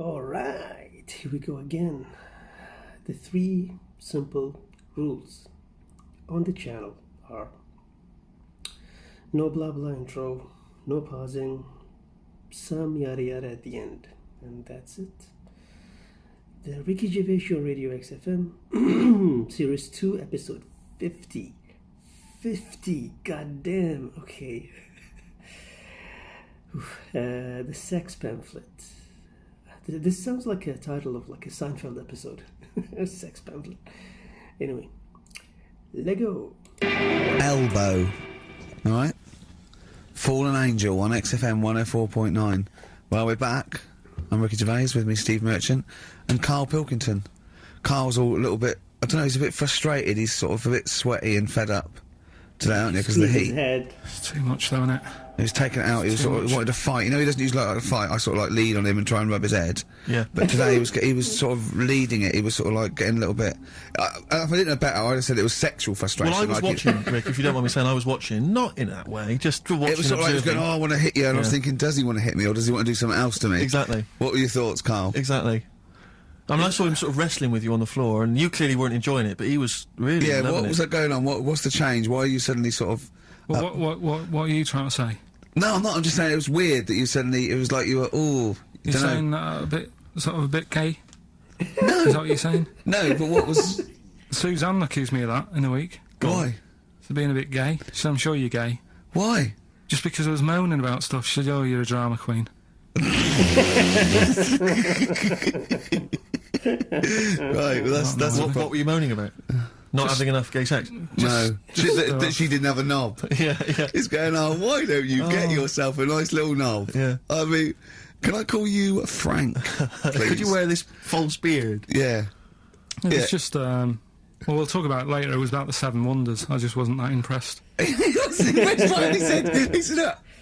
Alright, here we go again. The 3 simple rules on the channel are no blah blah intro, no pausing, some yada yada at the end, and that's it. The Ricky Gervais Show Radio XFM, Series 2, Episode 50. 50, goddamn, okay. The sex pamphlet. This sounds like a title of like a Seinfeld episode. A sex pamphlet. Anyway, Lego. Elbow. Alright. Fallen Angel on XFM 104.9. Well, we're back. I'm Ricky Gervais, with me Steve Merchant and Karl Pilkington. Karl's all a little bit, I don't know, he's a bit frustrated. He's sort of a bit sweaty and fed up today, aren't you, because of the heat. It's too much though, isn't it? He was taken out, he was sort of wanted to fight. You know, he doesn't usually like to fight. I sort of like lead on him and try and rub his head. Yeah. But today he was sort of leading it. He was sort of like getting a little bit. If I didn't know better, I'd have said it was sexual frustration. Well, I was watching, Rick, if you don't mind me saying, I was watching, not in that way, just watching. It was sort of like he was going, oh, I want to hit you, and I was thinking, does he want to hit me, or does he want to do something else to me? Exactly. What were your thoughts, Karl? Exactly. I mean, I saw him sort of wrestling with you on the floor, and you clearly weren't enjoying it, but he was really Yeah, loving what it. was that going on? What's the change? Why are you suddenly sort of... Well, what are you trying to say? No, I'm not. I'm just saying it was weird that you suddenly... It was like you were, ooh... You're saying a bit gay? No. Is that what you're saying? No, but what was... Suzanne accused me of that in the week. Why? For being a bit gay. She said, I'm sure you're gay. Why? Just because I was moaning about stuff. She said, oh, you're a drama queen. Right, well that's what were you moaning about? Not having enough gay sex? No, that she didn't have a knob. Yeah. It's going, oh, why don't you get yourself a nice little knob? Yeah. I mean, can I call you Frank, please? Could you wear this false beard? Yeah. It's just, well, we'll talk about it later. It was about the 7 Wonders. I just wasn't that impressed. He said,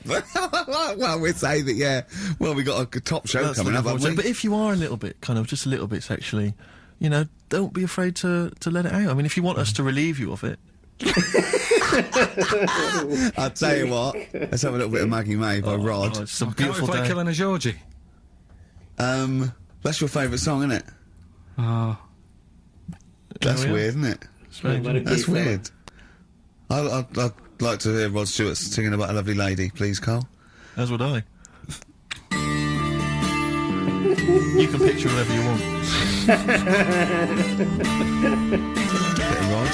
well, we'd say that, yeah. Well, we got a top show coming up, haven't we? But if you are a little bit, just a little bit sexually, you know, don't be afraid to let it out. I mean, if you want us to relieve you of it. I'll tell you what, let's have a little bit of Maggie May by Rod. Oh, it's a Can't beautiful we play day. Killing a Georgie? That's your favourite song, isn't it? Oh. That's weird, isn't it? That's fella. weird. I'd like to hear Rod Stewart singing about a lovely lady, please, Karl. As would I. You can picture whatever you want. Bit of Rod.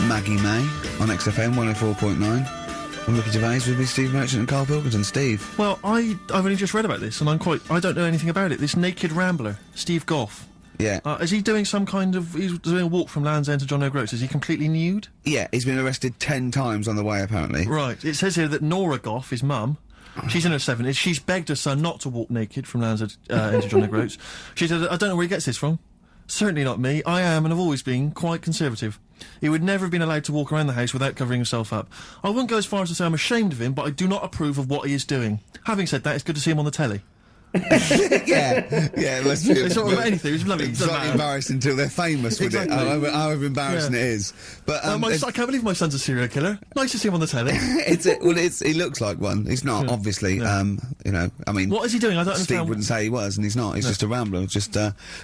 Maggie May on XFM 104.9. I'm Ricky Gervais, with me Steve Merchant and Karl Pilkington. Steve. Well, I've only just read about this, and I don't know anything about it. This naked rambler, Steve Goff. Yeah. Is he doing some kind of... He's doing a walk from Land's End to John O'Groats. Is he completely nude? Yeah, he's been arrested 10 times on the way, apparently. Right. It says here that Nora Goff, his mum, she's in her 70s, she's begged her son not to walk naked from Land's End to John O'Groats. She said, I don't know where he gets this from. Certainly not me. I am, and have always been, quite conservative. He would never have been allowed to walk around the house without covering himself up. I wouldn't go as far as to say I'm ashamed of him, but I do not approve of what he is doing. Having said that, it's good to see him on the telly. yeah, let's be... It's not about anything, it's lovely. It's slightly embarrassing until they're famous with it, however embarrassing it is. But, I can't believe my son's a serial killer. Nice to see him on the telly. He looks like one. He's not, obviously, you know, I mean... What is he doing? I don't understand. Steve wouldn't say he was, and he's not. He's just a rambler,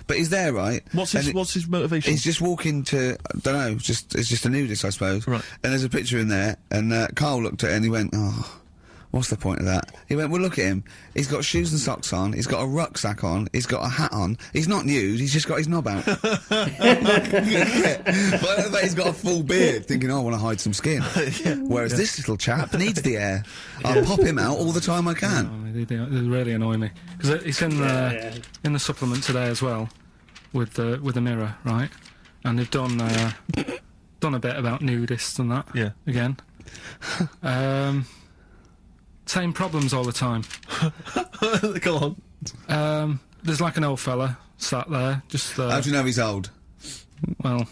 but he's there, right? What's his motivation? He's just walking to, I don't know, it's just a nudist, I suppose. Right. And there's a picture in there, and Karl looked at it and he went, oh... What's the point of that? He went, well, look at him. He's got shoes and socks on. He's got a rucksack on. He's got a hat on. He's not nude. He's just got his knob out. Yeah. But he's got a full beard, thinking, oh, I want to hide some skin. Whereas this little chap needs the air. I'll pop him out all the time I can. They really annoy me. Because it's in the supplement today as well, with the Mirror, right? And they've done a bit about nudists and that. Yeah. Again. Same problems all the time. Go on. There's like an old fella sat there, just... How do you know he's old? Well...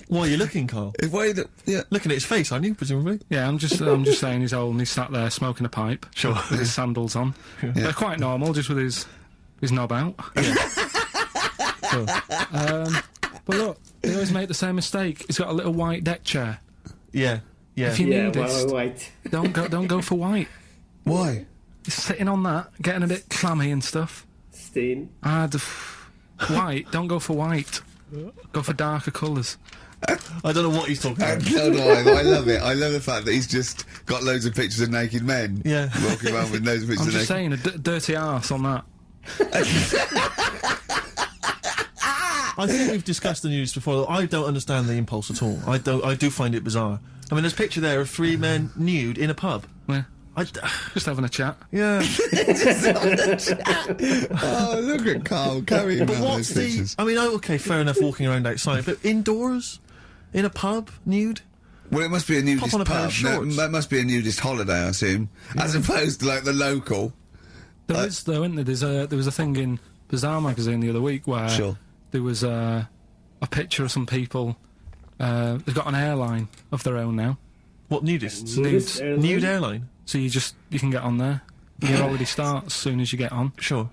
Why are you looking, Karl? Yeah. Looking at his face, aren't you, presumably? Yeah, I'm just saying he's old and he's sat there smoking a pipe. Sure. With his sandals on. Yeah. They're quite normal, just with his knob out. Yeah. Sure. But look, they always make the same mistake. He's got a little white deck chair. Yeah. Yeah. If you Yeah, nudist, white. don't go for white. Why? sitting on that, getting a bit clammy and stuff. Stain. White. Don't go for white. Go for darker colours. I don't know what he's talking about. No, no, I love it. I love the fact that he's just got loads of pictures of naked men. Yeah. Walking around with loads of pictures I'm of just naked saying, a dirty arse on that. I think we've discussed the news before. I don't understand the impulse at all. I do find it bizarre. I mean, there's a picture there of 3 men nude in a pub. Yeah. Just having a chat. Yeah. Oh, look at Karl carrying But around what's those pictures. I mean, okay, fair enough walking around outside, but indoors? In a pub? Nude? Well, it must be a nudist Pop on a pair pub. of shorts. That must be a nudist holiday, I assume, as opposed to like the local. There is, though, isn't there? There was a thing in Bazaar magazine the other week where Sure. there was a picture of some people. They've got an airline of their own now. What, nudists? Nudist airline? Nude airline? So you can get on there. Your holiday starts as soon as you get on. Sure.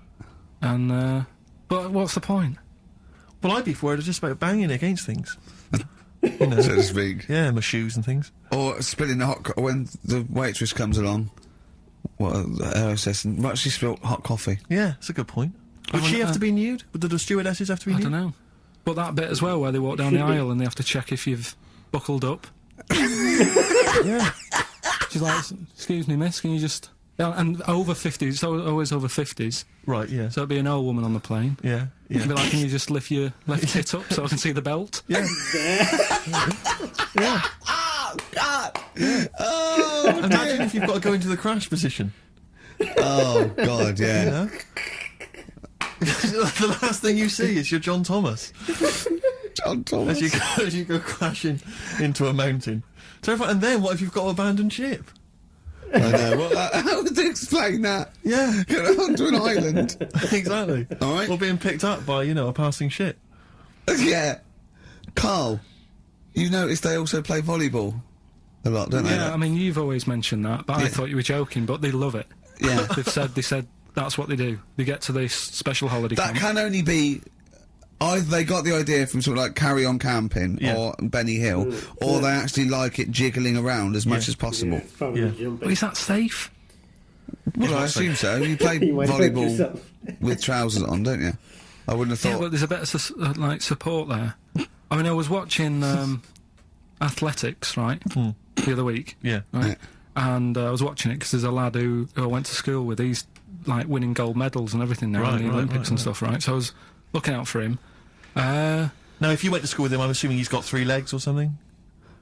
And but what's the point? Well, I'd be worried just about banging against things. So to speak. Yeah, my shoes and things. Or spilling the when the waitress comes along. What RSS and she spilt hot coffee. Yeah, that's a good point. Would I she wonder- have to be nude? Would the stewardesses have to be I nude? don't know. But that bit as well where they walk down the aisle and they have to check if you've buckled up. Yeah. She's like, "Excuse me, miss, can you just..." Yeah, and over 50s, it's always over 50s. Right, yeah. So it'd be an old woman on the plane. Yeah, It'd be yeah. like, "Can you just lift your left tit up so I can see the belt?" Yeah. Yeah. Oh, God! Oh, Imagine if you've got to go into the crash position. oh, God, yeah. You know? The last thing you see is your John Thomas John Thomas. as you go crashing into a mountain. Terrifying. And then what if you've got to abandon ship? I know. Well, how would they explain that? Yeah. Get onto an island. Exactly. All right. Or being picked up by, a passing ship. Yeah. Karl, you notice they also play volleyball a lot, don't they? Yeah, I mean, you've always mentioned that, but I thought you were joking, but they love it. Yeah. They said that's what they do. They get to this special holiday That camp. can only be either they got the idea from something like Carry On Camping Yeah. or Benny Hill, or they actually like it jiggling around as much as possible. Yeah, probably Yeah. jumping. But is that safe? Well, I assume so. You play You might hurt volleyball yourself. with trousers on, don't you? I wouldn't have Yeah, thought. but there's a bit of support there. I mean, I was watching athletics, right, the other week, Yeah. right? And I was watching it because there's a lad who I went to school with. He's like winning gold medals and everything now in the Olympics and stuff, right? So I was looking out for him. Now, if you went to school with him, I'm assuming he's got 3 legs or something?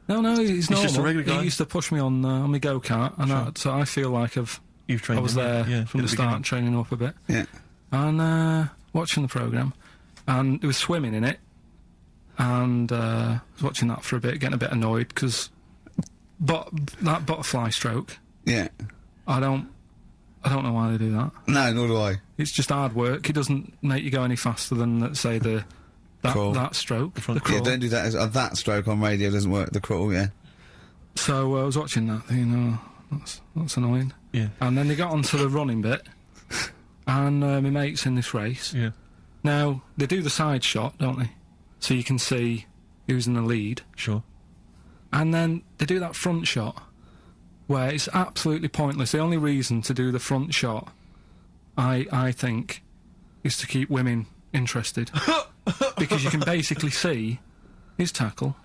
No, he's normal. just a regular guy? He used to push me on my go-kart, and so I feel like You've trained I was him, there yeah, from at the start, beginning. training up a bit. Yeah. And watching the programme, and there was swimming in it, and I was watching that for a bit, getting a bit annoyed, because that butterfly stroke, Yeah. I don't know why they do that. No, nor do I. It's just hard work. It doesn't make you go any faster than, let's say, Crawl. that stroke, the front crawl. Yeah, don't do that. That stroke on radio doesn't work. The crawl, yeah. So I was watching that, thinking, that's annoying. Yeah. And then they got onto the running bit, and my mate's in this race. Yeah. Now, they do the side shot, don't they? So you can see who's in the lead. Sure. And then they do that front shot, where it's absolutely pointless. The only reason to do the front shot, I think, is to keep women interested. Because you can basically see his tackle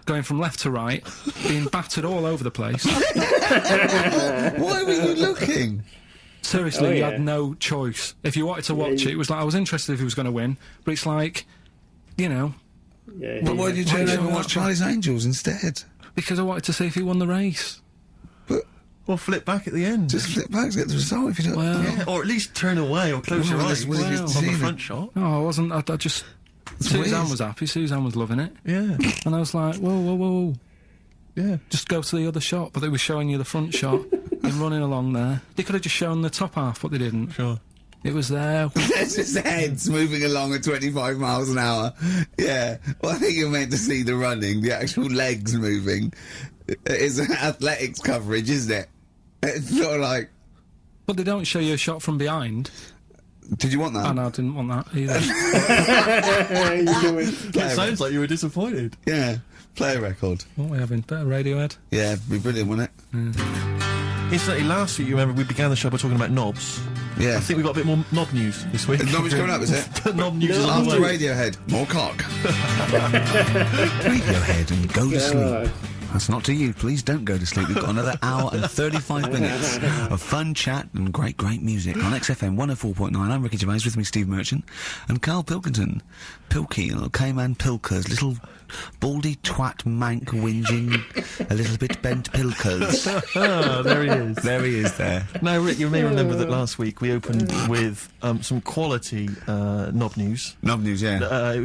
going from left to right, being battered all over the place. Why were you looking? Seriously, Oh, you yeah. had no choice. If you wanted to watch it, it was like, I was interested if he was going to win, but it's like, Yeah, But why did you turn Why over and not? watch Charlie's Angels instead? because I wanted to see if he won the race. But Or flip back at the end. just flip back to get the result if you don't. Well, Yeah, or at least turn away or close your Well, eyes well, on the well. front shot. no, I wasn't. I just. Suzanne weird. was happy. Suzanne was loving it, Yeah. and I was like, whoa. Yeah. Just go to the other shot, but they were showing you the front shot and running along there. They could have just shown the top half, but they didn't. Sure. It was there. There's just heads moving along at 25 miles an hour. Yeah. Well, I think you're meant to see the running, the actual legs moving. It's athletics coverage, isn't it? It's sort of like, But they don't show you a shot from behind. did you want that? And I didn't want that either. you do it. It sounds like you were disappointed. Yeah. Play a record. What are we having? Better Radiohead? Yeah, it'd be brilliant, wouldn't it? Incidentally, last week, you remember, we began the show by talking about knobs. Yeah. I think we've got a bit more knob news this week. Knob is coming up, is it? Knob news is on the After way. Radiohead, more cock. Radiohead and go to sleep. That's not to you. Please don't go to sleep. We've got another hour and 35 minutes of fun chat and great music on XFM 104.9. I'm Ricky Gervais, with me Steve Merchant and Karl Pilkington. Pilky, little Cayman Pilkers, little baldy twat mank whinging, a little bit bent Pilkers. Ah, there he is. There he is there. Now, Rick, you may remember that last week we opened with some quality knob news. Knob news, yeah. It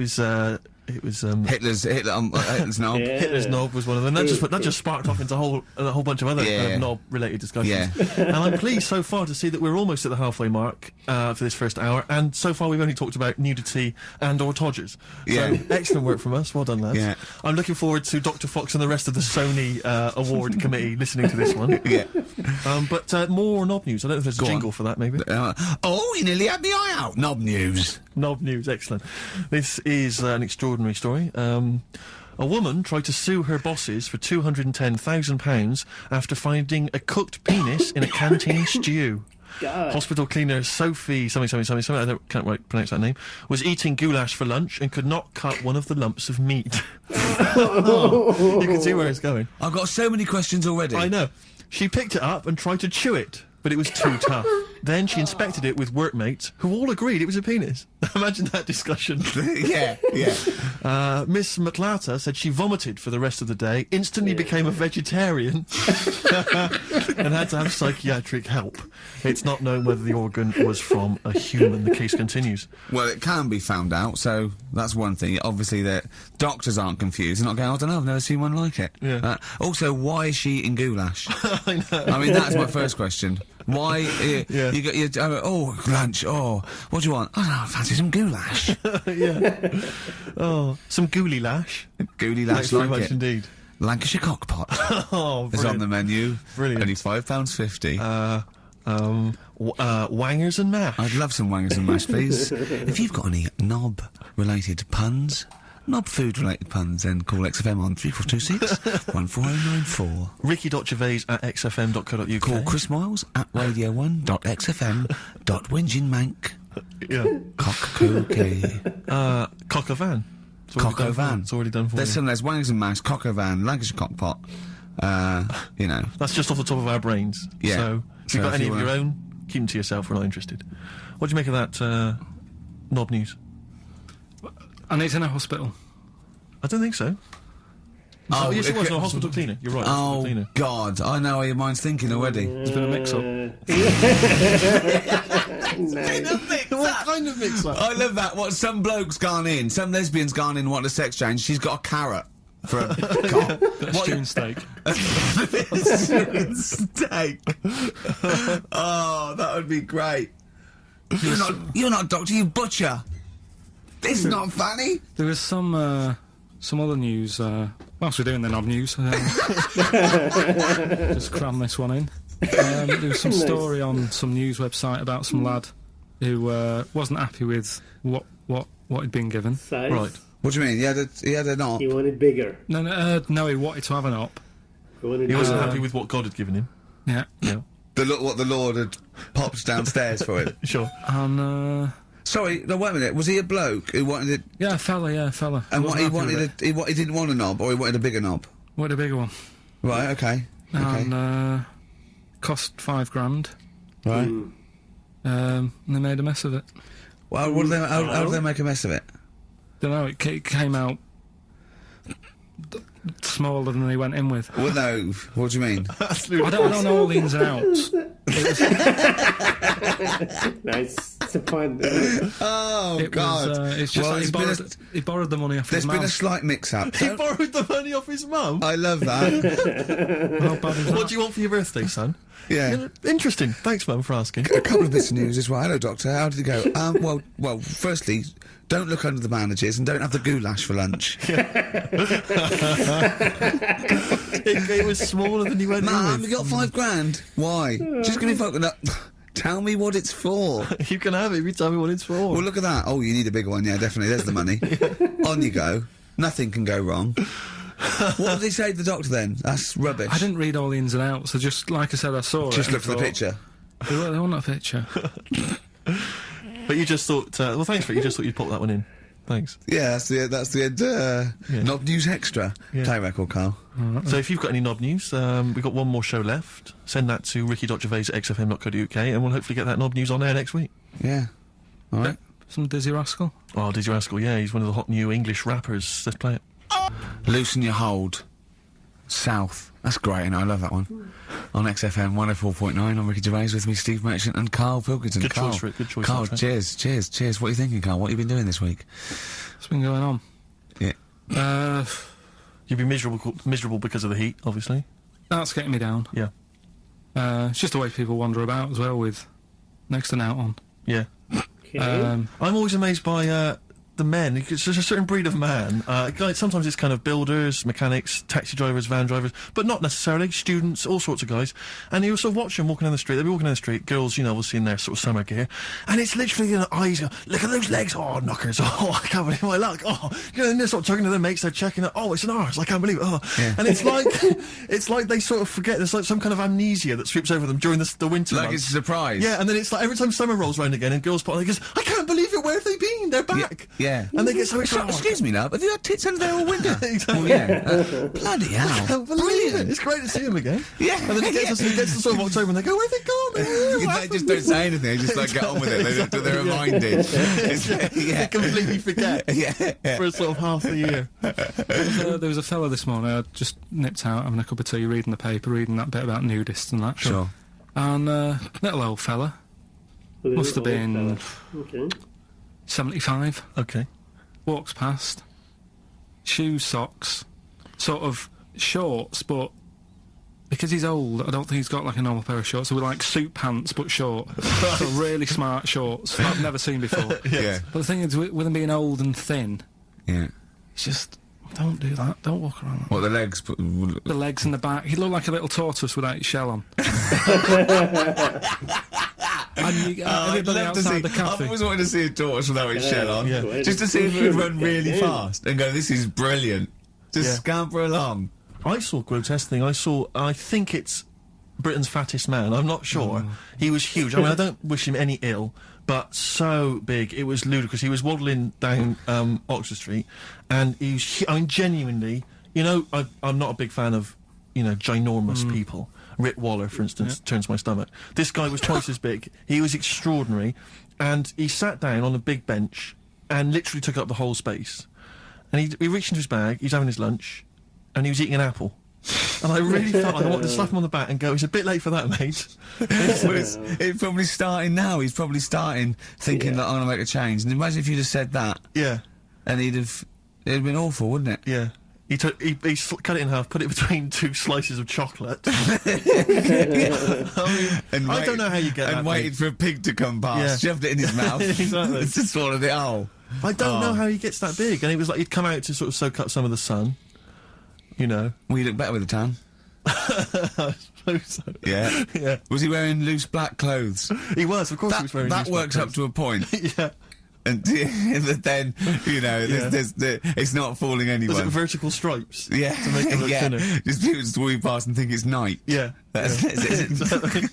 was Hitler's knob. Yeah. Hitler's knob was one of them. That just sparked off into a whole bunch of other kind of knob-related discussions. Yeah. And I'm pleased so far to see that we're almost at the halfway mark for this first hour, and so far we've only talked about nudity and/or todgers. Yeah. So excellent work from us. Well done, lads. Yeah. I'm looking forward to Dr. Fox and the rest of the Sony award committee listening to this one. Yeah. But more knob news. I don't know if there's a jingle for that, maybe. Oh, he nearly had the eye out. Knob news. Knob news, excellent. This is an extraordinary story. A woman tried to sue her bosses for £210,000 after finding a cooked penis in a canteen stew. God. Hospital cleaner Sophie something, I can't pronounce that name, was eating goulash for lunch and could not cut one of the lumps of meat. You can see where it's going. I've got so many questions already. I know. She picked it up and tried to chew it, but it was too tough. Then she inspected it with workmates, who all agreed it was a penis. Imagine that discussion. Yeah. Miss McLata said she vomited for the rest of the day, instantly became a vegetarian, and had to have psychiatric help. It's not known whether the organ was from a human. The case continues. Well, it can be found out, so that's one thing. Obviously, the doctors aren't confused. They're not going, I don't know, I've never seen one like it. Yeah. Also, why is she eating goulash? I know. I mean, that's my first question. Why? You got your lunch. Oh, what do you want? I don't know. I fancy some goulash. Yeah. Oh, some gooly lash. Gooly Thanks lash, very like much it. indeed. Lancashire cockpot Oh, is on the brilliant. menu. Brilliant. Only £5.50. Wangers and mash. I'd love some wangers and mash, please. If you've got any knob-related puns, knob food-related puns, then call XFM on 3426 14094. Ricky.gervais@xfm.co.uk. Call Chris Miles at radio1.xfm.winginmank. Yeah. Cock-cookie. Cock a van. Cock o' van. It's already done for There's you. wangers and mash, cock o' van, Lancashire cockpot. You know. That's just off the top of our brains. Yeah. So, if So you've got if any you of your wanna- own, keep them to yourself. We're not interested. What do you make of that knob news? And he's in a hospital. I don't think so. Oh, yes, it was. No, hospital cleaner. You're right. Hospital Oh, cleaner. God. I know how your mind's thinking already. There's been a mix-up. What kind of mix-up? I love that. What, some bloke's gone in, some lesbian's gone in, wanting a sex change, she's got a carrot for a cock. Stewing steak. Steak. Oh, that would be great. You're not a doctor, you butcher. This is not funny. There was some other news, whilst we're doing the knob news, just cram this one in. There was some story on some news website about some lad who wasn't happy with what he'd been given. Size? Right. What do you mean? He had a knob. He wanted bigger. No, he wanted to have an op. He wasn't happy with what God had given him. Yeah. Yeah. What the Lord had popped downstairs for it. Sure. And, Sorry, no, wait a minute. Was he a bloke who wanted it? yeah, fella. And what he Wasn't happy with wanted, it. he didn't want a knob, or he wanted a bigger knob. Wanted a bigger one. Right. Okay. Okay. And, cost £5,000. Right. And they made a mess of it. Well, how do they make a mess of it? Don't know, it came out smaller than they went in with. Well, no. What do you mean? I don't know all the ins and outs. Nice. It's a fun. Oh It God! was, it's just Well, like there's he borrowed the money off There's his been mum. a slight mix-up. He borrowed the money off his mum. I love that. How bad is What that? do you want for your birthday, son? Yeah. Interesting. Thanks, Mum, for asking. A couple of bits of news as well. Hello, Doctor. How did it go? Well. Firstly, don't look under the bandages and don't have the goulash for lunch. It was smaller than you went in Mum, with. you got £5,000. Why? Just gonna be fucking up. Tell me what it's for. You can have it if you tell me what it's for. Well, look at that. Oh, you need a bigger one. Yeah, definitely. There's the money. On you go. Nothing can go wrong. What did he say to the doctor then? That's rubbish. I didn't read all the ins and outs. I just, like I said, I saw it. Just and look for the thought, picture. They want a picture. But you just thought, well, thanks for it. You just thought you'd pop that one in. Thanks. Yeah, that's the end. Knob News Extra. Yeah. Play record, Karl. So if you've got any knob news, we've got one more show left. Send that to ricky.gervais@xfm.co.uk and we'll hopefully get that knob news on air next week. Yeah. All right. Some Dizzy Rascal. Oh, Dizzy Rascal, yeah, he's one of the hot new English rappers. Let's play it. Loosen Your Hold. South. That's great, and I love that one. On XFM 104.9, I'm Ricky Gervais, with me Steve Merchant and Karl Pilkington. Good Karl, choice, Rick, good choice. Karl, Rick. cheers. What are you thinking, Karl? What have you been doing this week? What's been going on? Yeah. You've been miserable because of the heat, obviously. That's getting me down. Yeah. It's just the way people wander about as well, with next to out on. Yeah. Okay. I'm always amazed by the men. There's a certain breed of man. Like sometimes it's kind of builders, mechanics, taxi drivers, van drivers, but not necessarily students, all sorts of guys. And you sort of watch them walking down the street. They'll be walking down the street, girls, you know, we'll see in their sort of summer gear, and it's literally, you know, eyes go, look at those legs, oh knockers, oh I can't believe my luck, oh, you know, and they're sort of talking to their mates, they're checking it, oh it's an arse, I can't believe it, oh, Yeah. and it's like it's like they sort of forget. There's like some kind of amnesia that sweeps over them during the winter Like months. it's a surprise. Yeah, and then it's like every time summer rolls around again and girls put on, they goes, I can't believe it, where have they been? They're back. Yeah. And they get so So, excited. excuse me, love, have you had tits under there all winter? Exactly. Oh, yeah. Bloody I hell. can't believe it. It's great to see him again. Yeah. And then he gets to sort of October and they go, where've they gone? They just don't say anything, they just like get on with it, they're reminded. They completely forget Yeah. for a sort of half a year. There was a fella this morning, I just nipped out having a cup of tea, reading the paper, reading that bit about nudists and that. Sure. And little old fella, must have been Okay. 75, Okay. walks past, shoes, socks, sort of shorts, but because he's old, I don't think he's got like a normal pair of shorts. So with like suit pants but short, so really smart shorts that I've never seen before. Yeah. But the thing is, with him being old and thin, Yeah. it's just, don't do that. Don't walk around that. What, the legs? The legs and the back. He looked like a little tortoise without his shell on. And you, everybody outside the I've cafe. always wanted to see a tortoise without its shell on. Yeah. Just to see if it would run really fast and go, this is brilliant. Just Yeah. scamper along. I saw a grotesque thing. I think it's Britain's fattest man. I'm not sure. He was huge. I mean, I don't wish him any ill, but so big. It was ludicrous. He was waddling down Oxford Street, and he was, I mean, genuinely, you know, I'm not a big fan of, you know, ginormous people. Rick Waller, for instance, turns my stomach. This guy was twice as big. He was extraordinary, and he sat down on a big bench and literally took up the whole space. And he reached into his bag, he's having his lunch, and he was eating an apple. And I really felt like I wanted to slap him on the back and go, it's a bit late for that, mate. It's probably starting now. He's probably starting thinking that I'm going to make a change. And imagine if you just said that, Yeah, and it'd been awful, wouldn't it? yeah. He cut it in half, put it between two slices of chocolate. And I don't know how you get that And big. waited for a pig to come past, Yeah. shoved it in his mouth, Exactly. just swallowed it whole. I don't know Oh. how he gets that big. And it was like he'd come out to sort of soak up some of the sun, you know. Well, you look better with a tan. I suppose so. Yeah. Yeah. Was he wearing loose black clothes? He was, of course he was very That works up to a point. Yeah. And then, you know, it's not fooling Was anyone. it vertical stripes? Yeah, To make it look yeah. thinner. Just people just walk past and think it's night. Yeah. That's Exactly.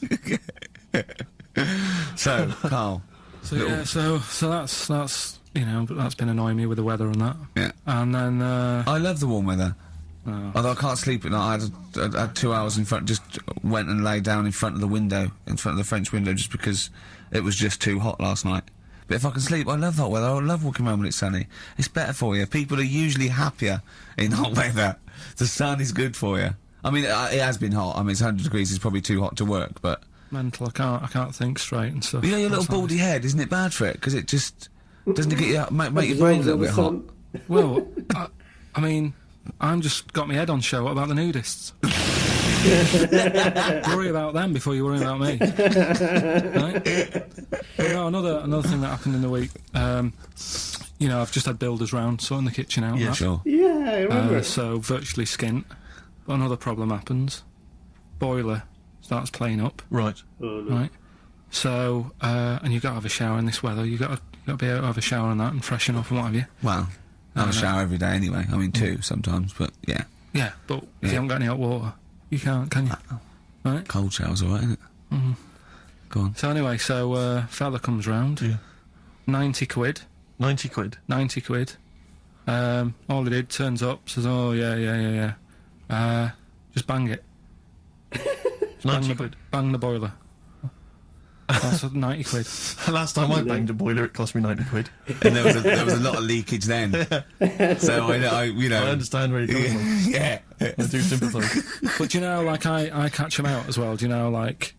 So, Karl. So yeah, so that's you know, but that's been annoying me with the weather and that. Yeah. And then I love the warm weather. oh, Although I can't sleep at night. I had 2 hours in front, just went and lay down in front of the window, in front of the French window, just because it was just too hot last night. But if I can sleep, I love hot weather. I love walking around when it's sunny. It's better for you. People are usually happier in hot weather. The sun is good for you. I mean, it has been hot. I mean, it's 100 degrees. It's probably too hot to work, but... mental. I can't think straight and stuff. You know, your little That's nice. baldy head, isn't it bad for it? Because it just... Doesn't it get you... Make your brain a little bit hot? Well, I mean, I'm just got my head on show. What about the nudists? Worry about them before you worry about me. Right? But no, another thing that happened in the week. You know, I've just had builders round sorting the kitchen out. and Yeah, that. Sure. Yeah, I remember. So virtually skint. But another problem happens. Boiler starts playing up. Right. Oh, no. Right. So and you've got to have a shower in this weather. You've got to be able to have a shower and that and freshen up and what have you. Well, I have a shower every day anyway. I mean, 2 sometimes, but yeah. Yeah, but if you haven't got any hot water, you can't, can you? Right? Cold shower's alright, isn't it? Mm-hmm. Go on. So anyway, fella comes round. Yeah. 90 quid. 90 quid. 90 quid. All he did, turns up, says, oh, yeah. Just bang it. 90 quid. Bang the boiler. That's 90 quid. Last time I banged a boiler, it cost me 90 quid. And there was a lot of leakage then. So I you know. I understand where you're coming from. Yeah. I do sympathise. But do you know, like, I catch them out as well. Do you know, like,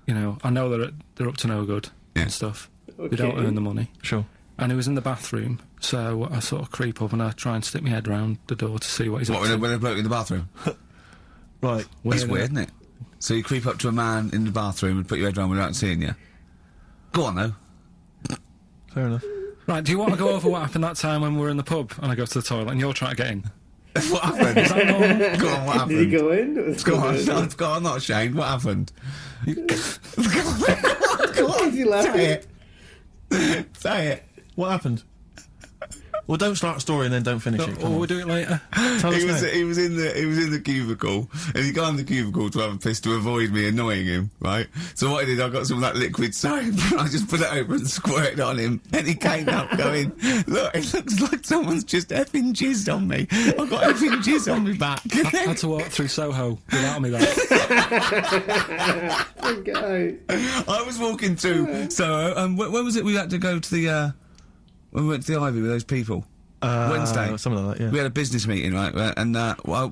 you know, I know they're up to no good and stuff. They don't earn the money. Sure. And he was in the bathroom, so I sort of creep up and I try and stick my head round the door to see what he's up to. When a bloke in the bathroom? Right. It's weird, isn't it? So you creep up to a man in the bathroom and put your head round without seeing you. Go on, though. Fair enough. Right, do you want to go over what happened that time when we were in the pub and I go to the toilet and you're trying to get in? What happened? Is that normal? Go on, what happened? Did he go in? Go on, go on, I'm not ashamed. What happened? Go on, Is he laughing? say it. Say it. What happened? Well, don't start a story and then don't finish it. Or Come on. we'll do it later. Tell us now. He was in the cubicle, and he got in the cubicle to have a piss to avoid me annoying him, right? So what I did, I got some of that liquid soap, and I just put it over and squirted on him, and he came up going, look, it looks like someone's just effing jizzed on me. I've got effing jizz on me back. I had to walk through Soho without me back. Okay. I was walking through, so, when was it we had to go to the, when we went to the Ivy with those people? Wednesday. Something like that, yeah. We had a business meeting, right? And we were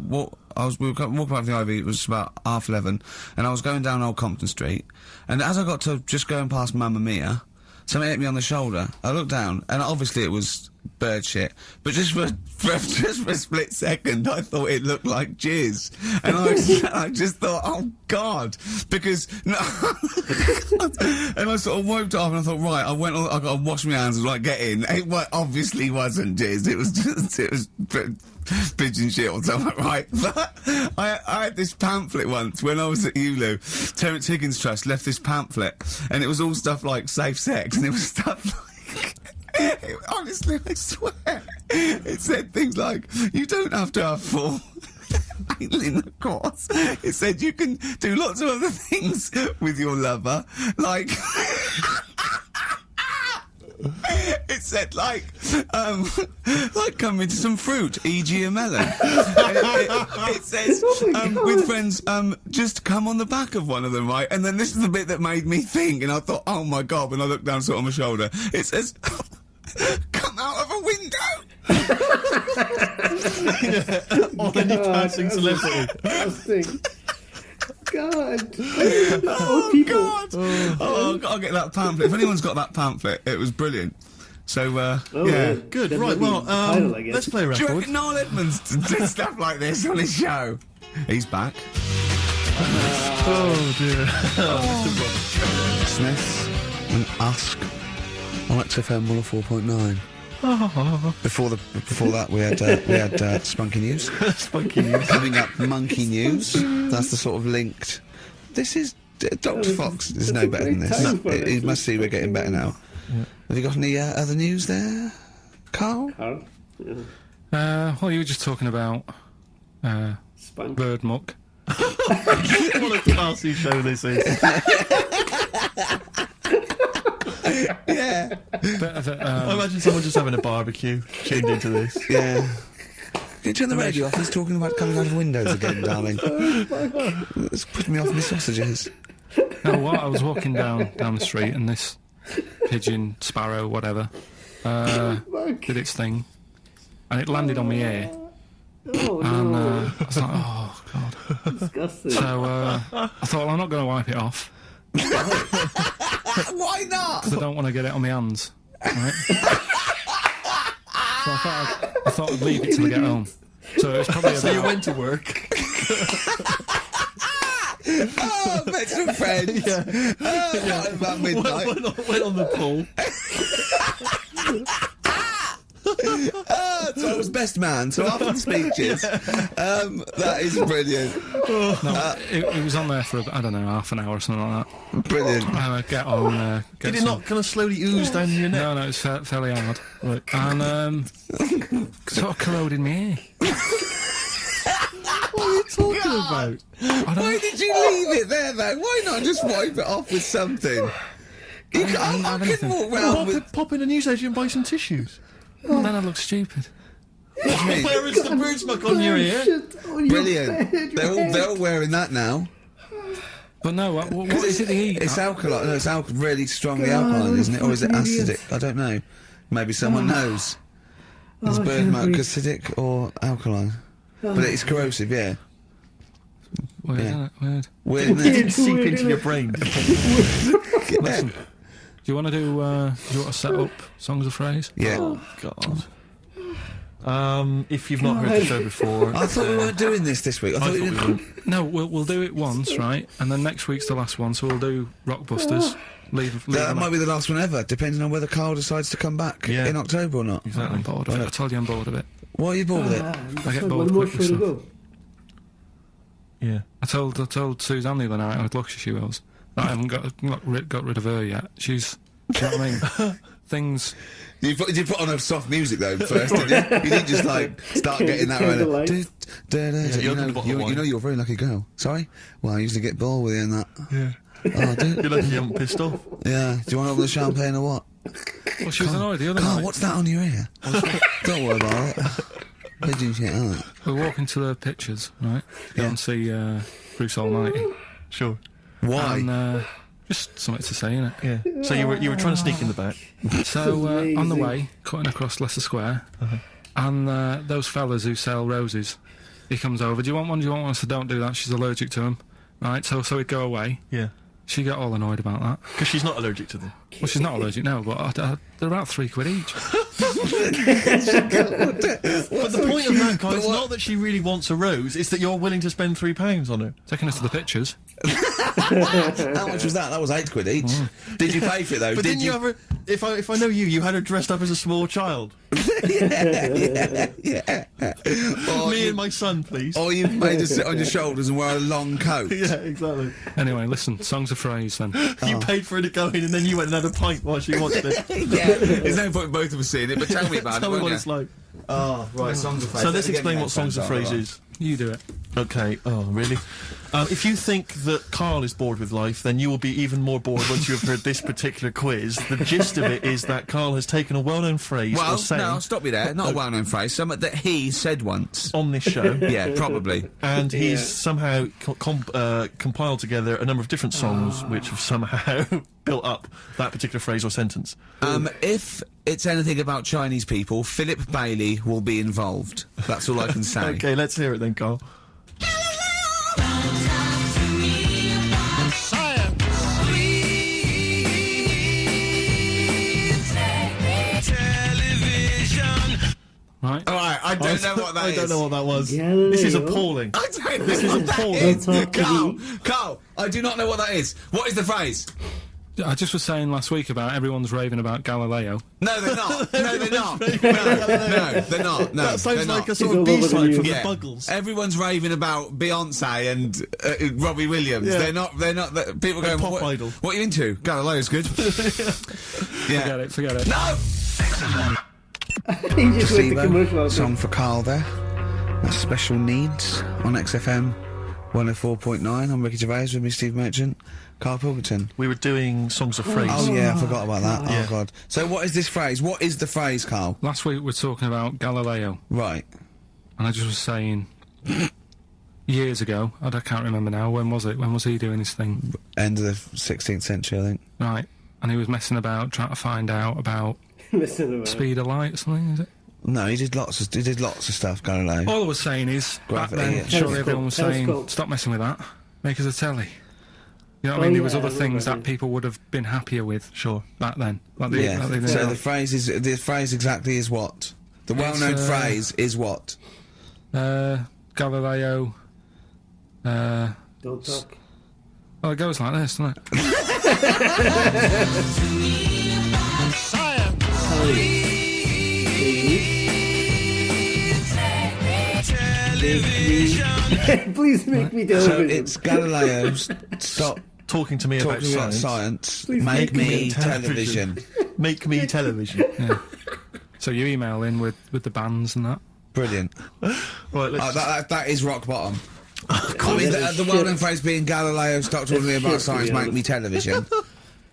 walking about the Ivy, it was about 11:30, and I was going down Old Compton Street, and as I got to just going past Mamma Mia, something hit me on the shoulder. I looked down, and obviously it was bird shit, but just for a split second, I thought it looked like jizz, and I just thought, oh God, because no, and I sort of woke up and I thought, right, I got to wash my hands and like get in. It obviously wasn't jizz. It was pigeon shit or something, right? But I had this pamphlet once when I was at ULU. Terence Higgins Trust left this pamphlet, and it was all stuff like safe sex, and it was stuff like. Honestly, I swear, it said things like, you don't have to have full anal intercourse. It said you can do lots of other things with your lover, like... It said, like come into some fruit, e.g. a melon. It says, with friends, just come on the back of one of them, right? And then this is the bit that made me think, and I thought, oh my God, when I looked down sort of on my shoulder, it says, come out of a window! On any passing celebrity. God. Oh, God. Oh, I've got to get that pamphlet. If anyone's got that pamphlet, it was brilliant. So, yeah. Good, That right, might be well, the title, I guess. let's play a Do you record. reckon Noel Edmonds did stuff like this on his show? He's back. Oh, dear. Smith and Usk on XFM 104.9. Before that, we had Spunky News. Spunky News. Coming up, Monkey News. That's the sort of linked. This is Dr. Fox is no better than this. He must see we're getting better now. Yeah. Have you got any other news there, Karl? Karl? Yeah. Well, you were just talking about Spunk. bird muck. What a classy show this is. Yeah. Bit of it, I imagine someone just having a barbecue, tuned into this. Yeah. Can you turn the radio off? He's talking about coming out of windows again, darling. It's putting me off my sausages. no, what? I was walking down the street and this pigeon, sparrow, whatever, did its thing, and it landed on my ear. Oh, And no. I was like, oh God. Disgusting. So I thought, well, I'm not going to wipe it off Why not? because I don't want to get it on my hands. Right? So I thought I'd leave it till I get home. So it's probably So you about... went to work. Oh, met some friends. Yeah. Oh, about midnight. went on the pool. So I was best man, so after the speeches, that is brilliant. No, it was on there for, I don't know, half an hour or something like that. Brilliant. Get on, get Did it some... not kind of slowly ooze down your neck? No, it's fairly hard. Right. And sort of corroded my ear. What are you talking about? Why did you leave it there, though? Why not just wipe it off with something? You can't fucking walk round with... Pop in a newsagent and buy some tissues. Well, then I look stupid. Where is the brood smuck on your ear? Brilliant. They're all wearing that now. But no, what is it they eat? It's alkaline. No, it's really strongly alkaline, isn't it? Or is it acidic? I don't know. Maybe someone knows. Is bird milk acidic or alkaline? But it's corrosive, yeah. Weird, isn't it? Weird. Weird, isn't it? It seep into your brain. Listen, do you want to set up Songs of Phrase? Yeah. Oh, God. If you've not heard the show before... I thought we weren't doing this week. I thought we weren't. No, we'll do it once, right? And then next week's the last one, so we'll do Rockbusters. Leave That might be the last one ever, depending on whether Karl decides to come back in October or not. Exactly. I'm bored of it. I told you I'm bored of it. Why are you bored with it? I get bored quickly. So. Yeah. I told Suzanne the other night how lucky she was that I haven't got rid of her yet. She's... Do you know what I mean? Things... You put on a soft music though first, didn't you? You didn't just like start getting that right. You know you're a very lucky girl. Sorry? Well, I usually get bored with you and that. Yeah. Oh, You're lucky you haven't pissed off. Yeah. Do you want all the champagne or what? Well, she was annoyed the other Karl, night. what's that on your ear? Don't worry about it. Pigeon shit, aren't it? We're walking to the pictures, right? Go and see Bruce Almighty. Sure. Why? And just something to say, innit? Yeah. So you were trying to sneak in the back. So on the way, cutting across Leicester Square, and those fellas who sell roses, he comes over. Do you want one? Do you want one? I said, don't do that. She's allergic to them. Right. So he'd go away. Yeah. She got all annoyed about that. Because she's not allergic to them. Well, she's not allergic now, but they're about £3 each. But the point of that, Karl, is not that she really wants a rose, it's that you're willing to spend £3 on her. Taking us to the pictures. How much was that? That was £8 each. Did you pay for it though? But didn't you ever... If I know you had her dressed up as a small child. yeah. Me and my son, please. Or you made her sit on your shoulders and wear a long coat. Yeah, exactly. Anyway, listen, Songs of Phrase then. You paid for her to go in and then you went and had a pint while she watched it. Yeah. There's no point in both of us seeing it, but tell me about Tell it. me what You? it's like. Oh, right, Songs of Phrase. So let's explain what Songs of Phrase is. You do it. Okay. Oh, really? If you think that Karl is bored with life, then you will be even more bored once you have heard this particular quiz. The gist of it is that Karl has taken a well-known phrase or saying... no, stop you there. Not a well-known phrase. Something that he said once. On this show. Yeah, probably. And he's somehow compiled together a number of different songs which have somehow built up that particular phrase or sentence. If it's anything about Chinese people, Philip Bailey will be involved. That's all I can say. Okay, let's hear it then, Karl. Right. All right, I don't know what that is. I don't know what that was. Galileo. This is appalling. I don't know This is what that appalling. is. Karl, I do not know what that is. What is the phrase? I just was saying last week about everyone's raving about Galileo. No, they're not. No, they're not. No, they're not. No, That sounds they're like not. a sort It's of all over the B-side news. from Yeah. the Buggles. Everyone's raving about Beyonce and Robbie Williams. Yeah. They're not. People going. pop What, idol. what are you into? Galileo's good. Yeah. Forget it. No. He just went to commercial. Song for Karl there. That's Special Needs on XFM 104.9. I'm Ricky Gervais with me, Steve Merchant. Karl Pilkington. We were doing Songs of Phrase. Oh yeah, I forgot about that. Yeah. Oh god. So what is this phrase? What is the phrase, Karl? Last week we were talking about Galileo, Right. and I just was saying years ago, I can't remember now, when was it? When was he doing his thing? End of the 16th century, I think. Right. And he was messing about, trying to find out about speed of light or something, is it? No, he did lots of stuff, Galileo. All I was saying is, back Gravity, then, yeah. surely everyone was saying, Telescope. stop messing with that, make us a telly. You know what I mean? There was yeah, other I know things that, that people would have been happier with. Sure. Back then. Like Yeah. like they So now. the phrase exactly is what? The well-known phrase is what? Galileo. Don't talk. Oh, it goes like this, doesn't it? Please make me So television. it's Galileo. Stop Talking to me about talking about science. science. Please Make make me me television. Make me television. Yeah. So you email in with the bands and that. Brilliant. Right, let's That is rock bottom. I mean, the well-known phrase being Galileo, stop talking to me about science, make me television.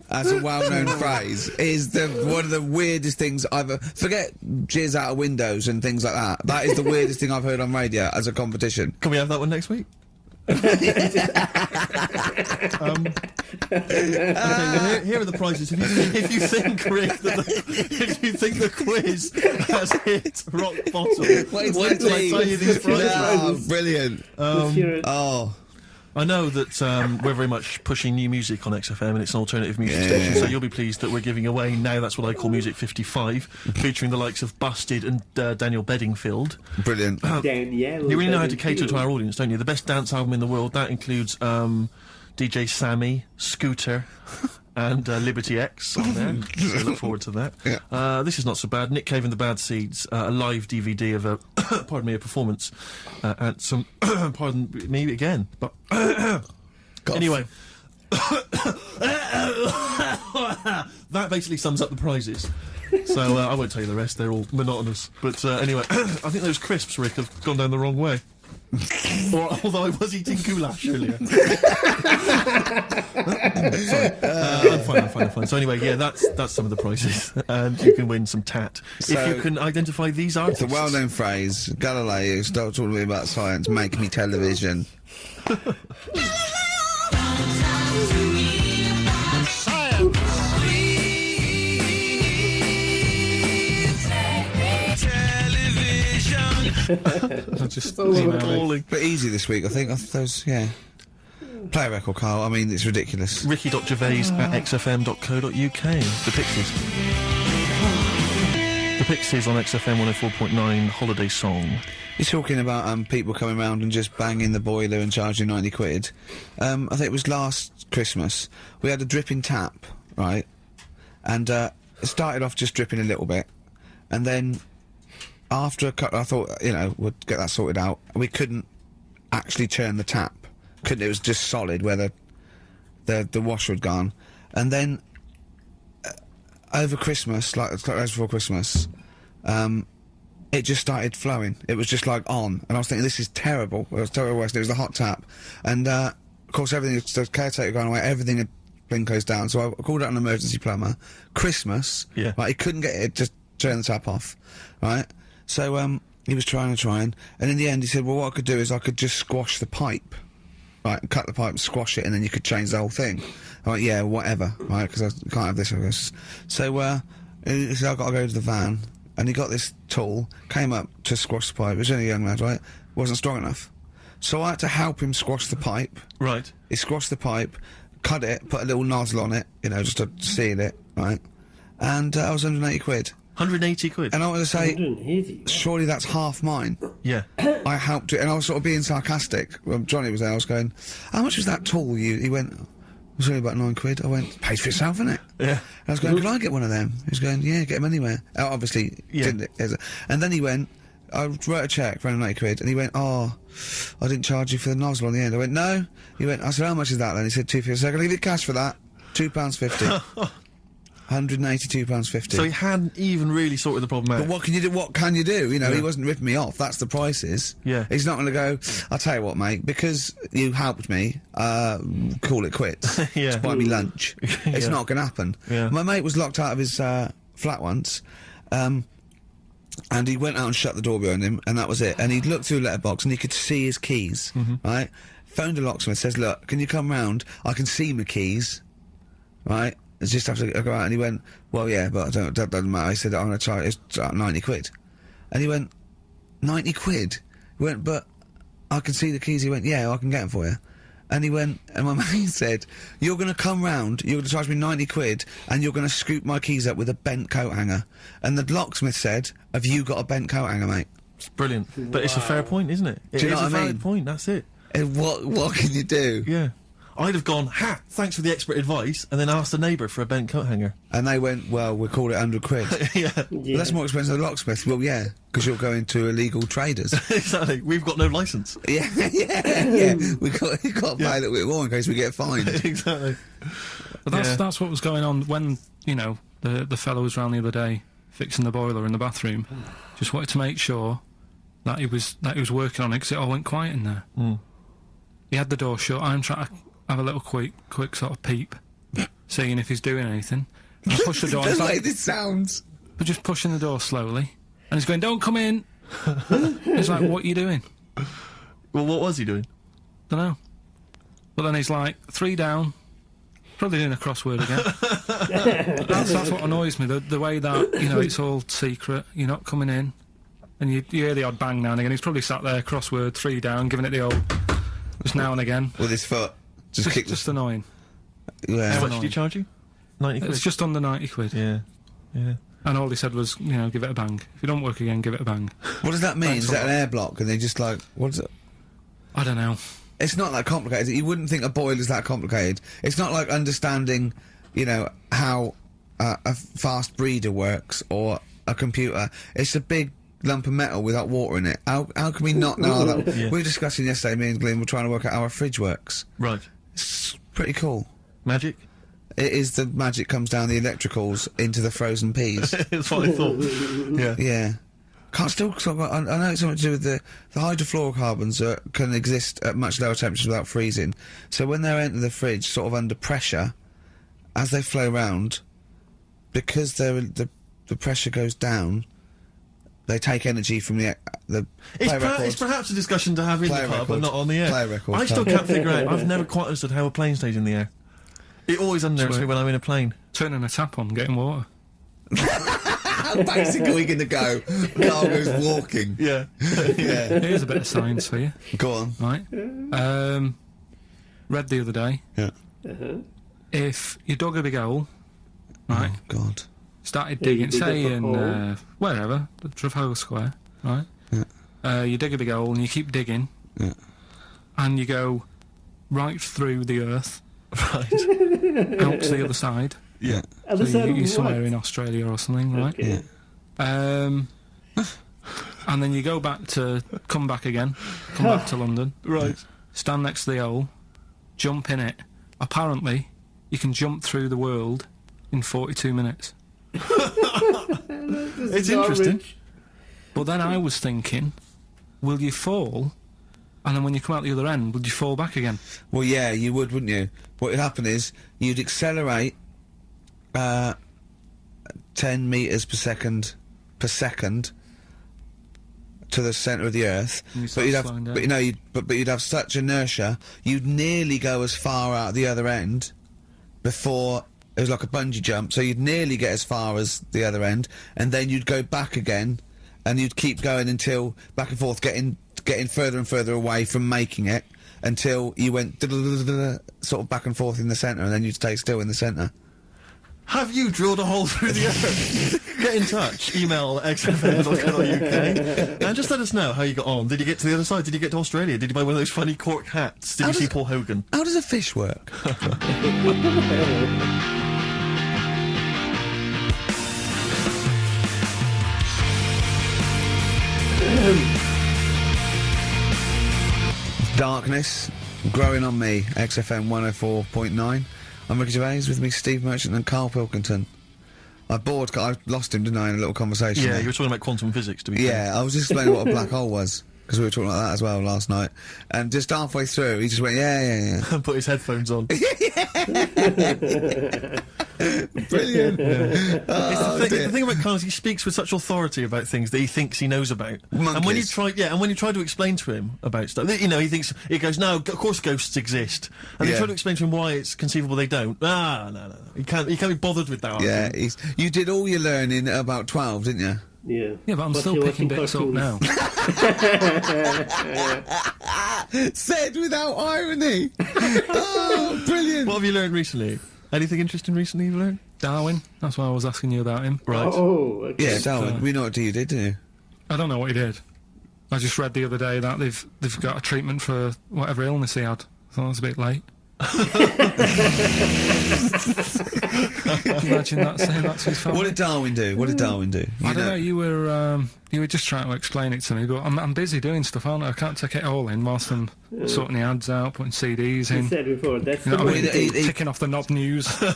As a well-known phrase, is one of the weirdest things I've... Forget jizz out of windows and things like that. That is the weirdest thing I've heard on radio as a competition. Can we have that one next week? Okay, well, here are the prizes. If you think, Rick, if you think the quiz has hit rock bottom, wait till I tell you these prizes. Oh, brilliant. I know that we're very much pushing new music on XFM, and it's an alternative music station, so you'll be pleased that we're giving away now That's What I Call Music 55, featuring the likes of Busted and Daniel Bedingfield. Brilliant. Danielle. You really know how to cater to our audience, don't you? The best dance album in the world, that includes DJ Sammy, Scooter, and Liberty X on there. So look forward to that. Yeah. This is not so bad. Nick Cave and the Bad Seeds, a live DVD of a, pardon me, a performance at some, pardon me again, but anyway. That basically sums up the prizes. So I won't tell you the rest, they're all monotonous. But anyway, I think those crisps, Rick, have gone down the wrong way. Although I was eating goulash earlier. Sorry. I'm fine. So anyway, yeah, that's some of the prizes. And you can win some tat. So, if you can identify these artists. It's a well-known phrase. Galileo, stop talking to me about science, make me television. Just But easy this week, I think. Those, yeah. Play a record, Karl. I mean, it's ridiculous. ricky.gervais@xfm.co.uk. The Pixies. The Pixies on XFM 104.9 Holiday Song. You're talking about people coming round and just banging the boiler and charging 90 quid. I think it was last Christmas. We had a dripping tap, right? And it started off just dripping a little bit. And then after a couple, I thought, you know, we'd get that sorted out. We couldn't actually turn the tap. It was just solid where the washer had gone. And then over Christmas, like before Christmas, it just started flowing. It was just like on, and I was thinking, this is terrible. It was terrible waste. It was the hot tap, and of course the caretaker going away. Everything had been closed down, so I called out an emergency plumber. Christmas, yeah. Right, he couldn't get it. Just turn the tap off, right? So he was trying, and in the end he said, well, what I could do is I could just squash the pipe. Right, cut the pipe and squash it, and then you could change the whole thing. I'm like, yeah, whatever, right, because I can't have this, I guess. So, he said, I've got to go to the van, and he got this tool, came up to squash the pipe. He was only a young lad, right? Wasn't strong enough. So I had to help him squash the pipe. Right. He squashed the pipe, cut it, put a little nozzle on it, you know, just to seal it, right? And I was 180 quid. 180 quid? And I was going to say, 180. surely that's half mine. Yeah. I helped it, and I was sort of being sarcastic. When Johnny was there, I was going, how much was that tool? He went, it was only about 9 quid. I went, pays for itself, innit? Yeah. And I was going, can I get one of them? He was going, yeah, get them anywhere. Obviously, Yeah. didn't. And then he went, I wrote a cheque for 180 quid, and he went, oh, I didn't charge you for the nozzle on the end. I went, no. He went, I said, how much is that then? He said, £2.50. I said, I'll give you cash for that. £2.50. £182.50. So he hadn't even really sorted the problem out. But what can you do? What can you do? You know, Yeah. he wasn't ripping me off. That's the prices. Yeah. He's not going to go, I'll tell you what, mate, because you helped me, call it quits. Yeah. Just buy me lunch. It's Yeah. not going to happen. Yeah. My mate was locked out of his flat once, and he went out and shut the door behind him, and that was it. And he looked through a letterbox, and he could see his keys, right? Phoned a locksmith, says, look, can you come round? I can see my keys, right? I just have to go out. And he went, well, yeah, but that doesn't matter. He said, I'm going to try it. It's 90 quid. And he went, 90 quid? He went, but I can see the keys. He went, yeah, I can get them for you. And he went, and my mate said, you're going to come round, you're going to charge me 90 quid, and you're going to scoop my keys up with a bent coat hanger. And the locksmith said, have you got a bent coat hanger, mate? It's brilliant. But it's a fair point, isn't it? It Do you know is a what I valid mean? point, that's it. And what can you do? Yeah. I'd have gone, thanks for the expert advice, and then asked a neighbour for a bent coat hanger. And they went, well, we'll call it 100 quid. Yeah. Well, that's more expensive than the locksmith. Well, yeah, because you're going to illegal traders. Exactly. We've got no licence. Yeah. We've got to pay a little bit more in case we get fined. Exactly. But that's what was going on when, you know, the fellow was round the other day fixing the boiler in the bathroom. Just wanted to make sure that he was working on it, because it all went quiet in there. He had the door shut. I'm trying to have a little quick sort of peep, seeing if he's doing anything. And I push the door. The It's way like, this sounds. but just pushing the door slowly, and he's going, "Don't come in." He's like, "What are you doing?" Well, what was he doing? Don't know. But then he's like, 3 down. Probably doing a crossword again. that's what annoys me. The way that, you know, it's all secret. You're not coming in, and you hear the odd bang now and again. He's probably sat there, crossword, 3 down, giving it the old just now and again. With his foot. Just annoying. Yeah. How much annoying. did he charge you? 90 quid? It's just under 90 quid. Yeah. Yeah. And all he said was, you know, give it a bang. If you don't work again, give it a bang. What does that mean? Thanks Is a that lot. an air block? And they just like, what is it? I don't know. It's not that complicated. You wouldn't think a boiler's that complicated. It's not like understanding, you know, how a fast breeder works or a computer. It's a big lump of metal without water in it. How can we not know that? Yeah. We were discussing yesterday, me and Glenn were trying to work out how a fridge works. Right. It's pretty cool. Magic? It is the magic comes down the electricals into the frozen peas. That's what I thought. Yeah. Yeah. I know it's something to do with the hydrofluorocarbons can exist at much lower temperatures without freezing. So when they enter the fridge, sort of under pressure, as they flow round, because the pressure goes down, they take energy from the play records. It's perhaps a discussion to have in Play the pub, records. but not on the air. Play records, I still Carl. can't figure out. I've never quite understood how a plane stays in the air. It always underestimates me when I'm in a plane. Turning a tap on, getting water. How basic are we going to go? Karl goes walking. Yeah. Yeah. Here's a bit of science for you, Go on. right? Read the other day, Yeah. if you dug a big hole, right, Oh, God. started Yeah, you digging, dig say up a in hole. wherever, the Trafalgar Square, right? You dig a big hole and you keep digging, Yeah. and you go right through the earth, Right. out to the other side. Yeah. Other So side of you're what? somewhere in Australia or something, right? Okay. And then you come back again, come back to London, Right. stand next to the hole, jump in it. Apparently, you can jump through the world in 42 minutes. It's interesting. But then I was thinking, will you fall? And then when you come out the other end, would you fall back again? Well, yeah, you would, wouldn't you? What would happen is you'd accelerate 10 metres per second to the centre of the Earth, And you but start you'd have, slowing down. but you know, you'd have such inertia, you'd nearly go as far out the other end before it was like a bungee jump. So you'd nearly get as far as the other end, and then you'd go back again, and you'd keep going until back and forth, getting further and further away from making it until you went sort of back and forth in the centre, and then you'd stay still in the centre. Have you drilled a hole through the earth? Get in touch. Email xfm.co.uk and just let us know how you got on. Did you get to the other side? Did you get to Australia? Did you buy one of those funny cork hats? Did you see Paul Hogan? How does a fish work? Darkness, growing on me, XFM 104.9. I'm Ricky Gervais, with me Steve Merchant and Karl Pilkington. I lost him, didn't I, in a little conversation Yeah, there? you were talking about quantum physics, to be fair. Yeah, I was just explaining what a black hole was, because we were talking about that as well last night. And just halfway through, he just went, yeah. Put his headphones on. Brilliant. Oh, the dear. thing about Karl is he speaks with such authority about things that he thinks he knows about. And when you Monkeys. try to explain to him about stuff, you know, he goes, no, of course ghosts exist. And you Yeah. try to explain to him why it's conceivable they don't. No. He can't be bothered with that. Yeah, argument. you did all your learning at about 12, didn't you? Yeah. Yeah, but I'm But still you're picking watching bits up cartoons. now. Said without irony. Oh, brilliant. What have you learned recently? Anything interesting recently you've learned? Darwin, that's why I was asking you about him. Right. Oh, okay. Yeah, Darwin, we know what you did, didn't you? I don't know what he did. I just read the other day that they've got a treatment for whatever illness he had. I thought it was a bit late. Imagine that, saying that's his family. What did Darwin do? What did Darwin do? I don't know. You were just trying to explain it to me, but I'm busy doing stuff, aren't I? I can't take it all in whilst I'm sorting the ads out, putting CDs I in. said before, that's You know the what I way mean? he- Ticking off the knob news. No,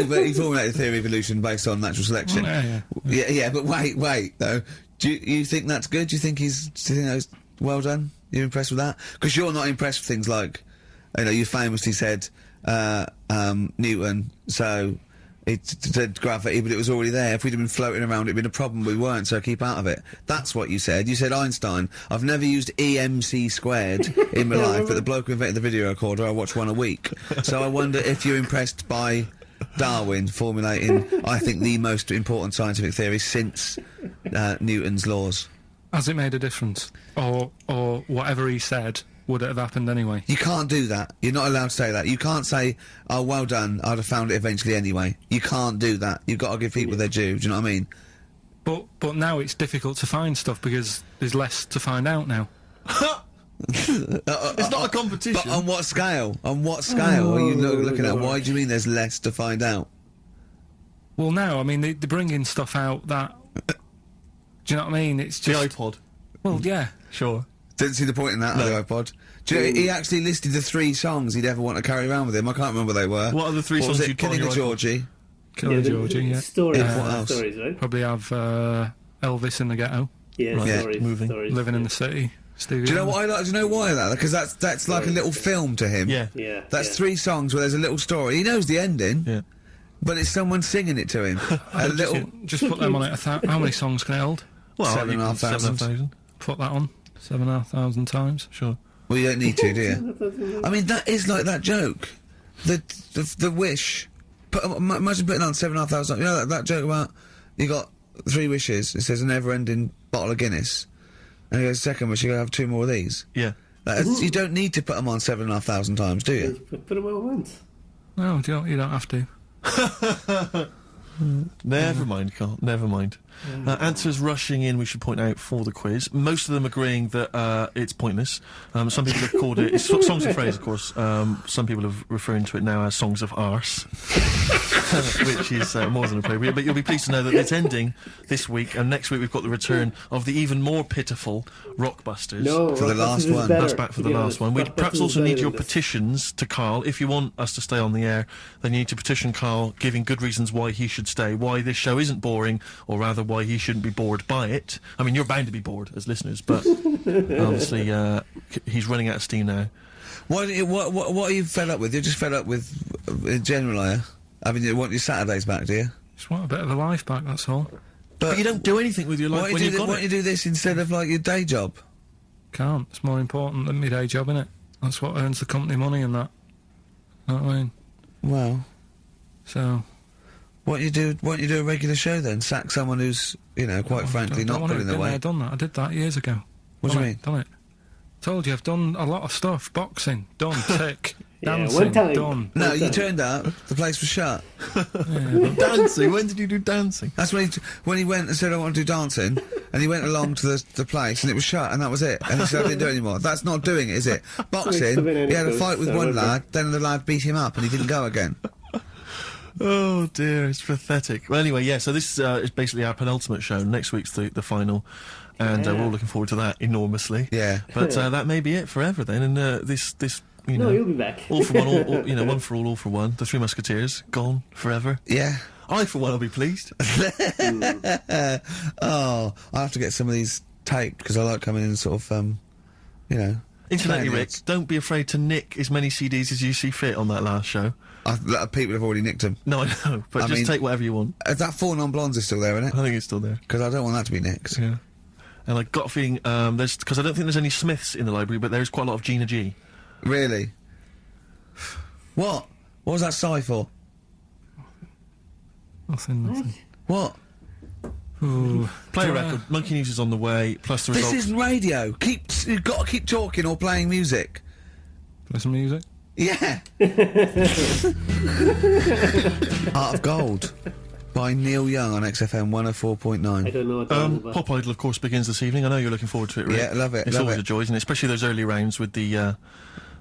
but he formulated the theory of evolution based on natural selection. Yeah. Yeah, but wait, though. Do you think that's good? Do you think that was well done? You're impressed with that? Because you're not impressed with things like, you famously said, Newton, so it said gravity, but it was already there. If we'd have been floating around, it'd been a problem. We weren't, so keep out of it. That's what you said. You said Einstein. I've never used EMC squared in my life, but the bloke who invented the video recorder, I watch one a week. So I wonder if you're impressed by Darwin formulating, I think, the most important scientific theory since Newton's laws. Has it made a difference? Or whatever he said, would it have happened anyway? You can't do that. You're not allowed to say that. You can't say, oh, well done, I'd have found it eventually anyway. You can't do that. You've got to give people their due, do you know what I mean? But now it's difficult to find stuff because there's less to find out now. It's not a competition. But on what scale? On what scale are you looking at? Why do you mean there's less to find out? Well, now, I mean, they're bringing stuff out that... Do you know what I mean? It's just... The iPod. Well, yeah. Sure. Didn't see the point in that, the iPod. Do you know, he actually listed the 3 songs he'd ever want to carry around with him. I can't remember what they were. What are the 3 songs you'd put on Killing your a iPod? Georgie. Killing Georgie, yeah. Stories, what else? stories, right? Probably have Elvis in the Ghetto. Yeah, Right, yeah. stories, Moving. stories. Living in the City. Stevie Do you know Wonder. what I like? Do you know why that? Because that's like a little film to him. Yeah. Yeah. That's yeah. 3 songs where there's a little story. He knows the ending, Yeah. but it's someone singing it to him. A little... Just put them on it. How many songs can it hold? Well, 7,500. 7,500. Put that on 7,500 times. Sure. Well, you don't need to, do you? I mean, that is like that joke. The wish. Imagine putting on 7,500. You know that joke about you got 3 wishes. It says a never-ending bottle of Guinness, and he goes, second wish, you gotta have 2 more of these. Yeah. You don't need to put them on 7,500 times, do you? Put them on once. No, you don't have to. Never mind, Karl. Never mind. Answers rushing in, we should point out, for the quiz. Most of them agreeing that it's pointless. Some people have called it... It's songs of phrase, of course. Some people have referring to it now as songs of arse, which is more than appropriate. But you'll be pleased to know that it's ending this week, and next week we've got the return of the even more pitiful Rockbusters. No, For the Rockbusters last is one. better, That's back for to the be last honest. one. We'd Rockbusters perhaps is also better need your than this. petitions to Karl. If you want us to stay on the air, then you need to petition Karl, giving good reasons why he should stay, why this show isn't boring, or rather why he shouldn't be bored by it. I mean, you're bound to be bored as listeners, but obviously he's running out of steam now. What are you fed up with? You're just fed up with, in general, are you? I mean, you want your Saturdays back, do you? Just want a bit of a life back, that's all. But you don't do anything with your life when you've got Why it. don't you do this instead of, like, your day job? Can't. It's more important than my day job, innit? That's what earns the company money and that. Know what I mean? Well... So... Why don't you do a regular show then? Sack someone who's, quite frankly, not want putting it. their weight. I've done that. I did that years ago. What do you mean? Done it. Told you, I've done a lot of stuff. Boxing, done. Tick. Yeah, Dancing, one time. done. No, One you time. turned up, the place was shut. Dancing? When did you do dancing? That's when he went and said, I want to do dancing, and he went along to the place, and it was shut, and that was it. And he said, I didn't do it anymore. That's not doing it, is it? Boxing, he had a fight with one lad, then the lad beat him up, and he didn't go again. Oh dear, it's pathetic. Well, anyway, yeah, so this is basically our penultimate show. Next week's the final, and we're all looking forward to that enormously. Yeah. But that may be it forever then, and this No, you'll be back. all for one, all, one for all for one. The Three Musketeers, gone forever. Yeah. I, for one, will be pleased. Oh, I have to get some of these taped, because I like coming in and sort of, Incidentally, playing Rick, it. don't be afraid to nick as many CDs as you see fit on that last show. People have already nicked them. No, I know, but I just mean- take whatever you want. That 4 Non-Blondes is still there, isn't it? I think it's still there. Because I don't want that to be nicked. Yeah. And I got a feeling, because I don't think there's any Smiths in the library, but there's quite a lot of Gina G. Really? What? What was that sigh for? Nothing. What? Ooh. Play a Do you record. Monkey News is on the way, plus the This results. isn't radio. You've got to keep talking or playing music. Play some music? Yeah. Heart of Gold by Neil Young on XFM I 104.9. don't know what that is about. Pop Idol, of course, begins this evening. I know you're looking forward to it, Rick. Yeah, love it, It's love always it. a joy, isn't it? Especially those early rounds with the The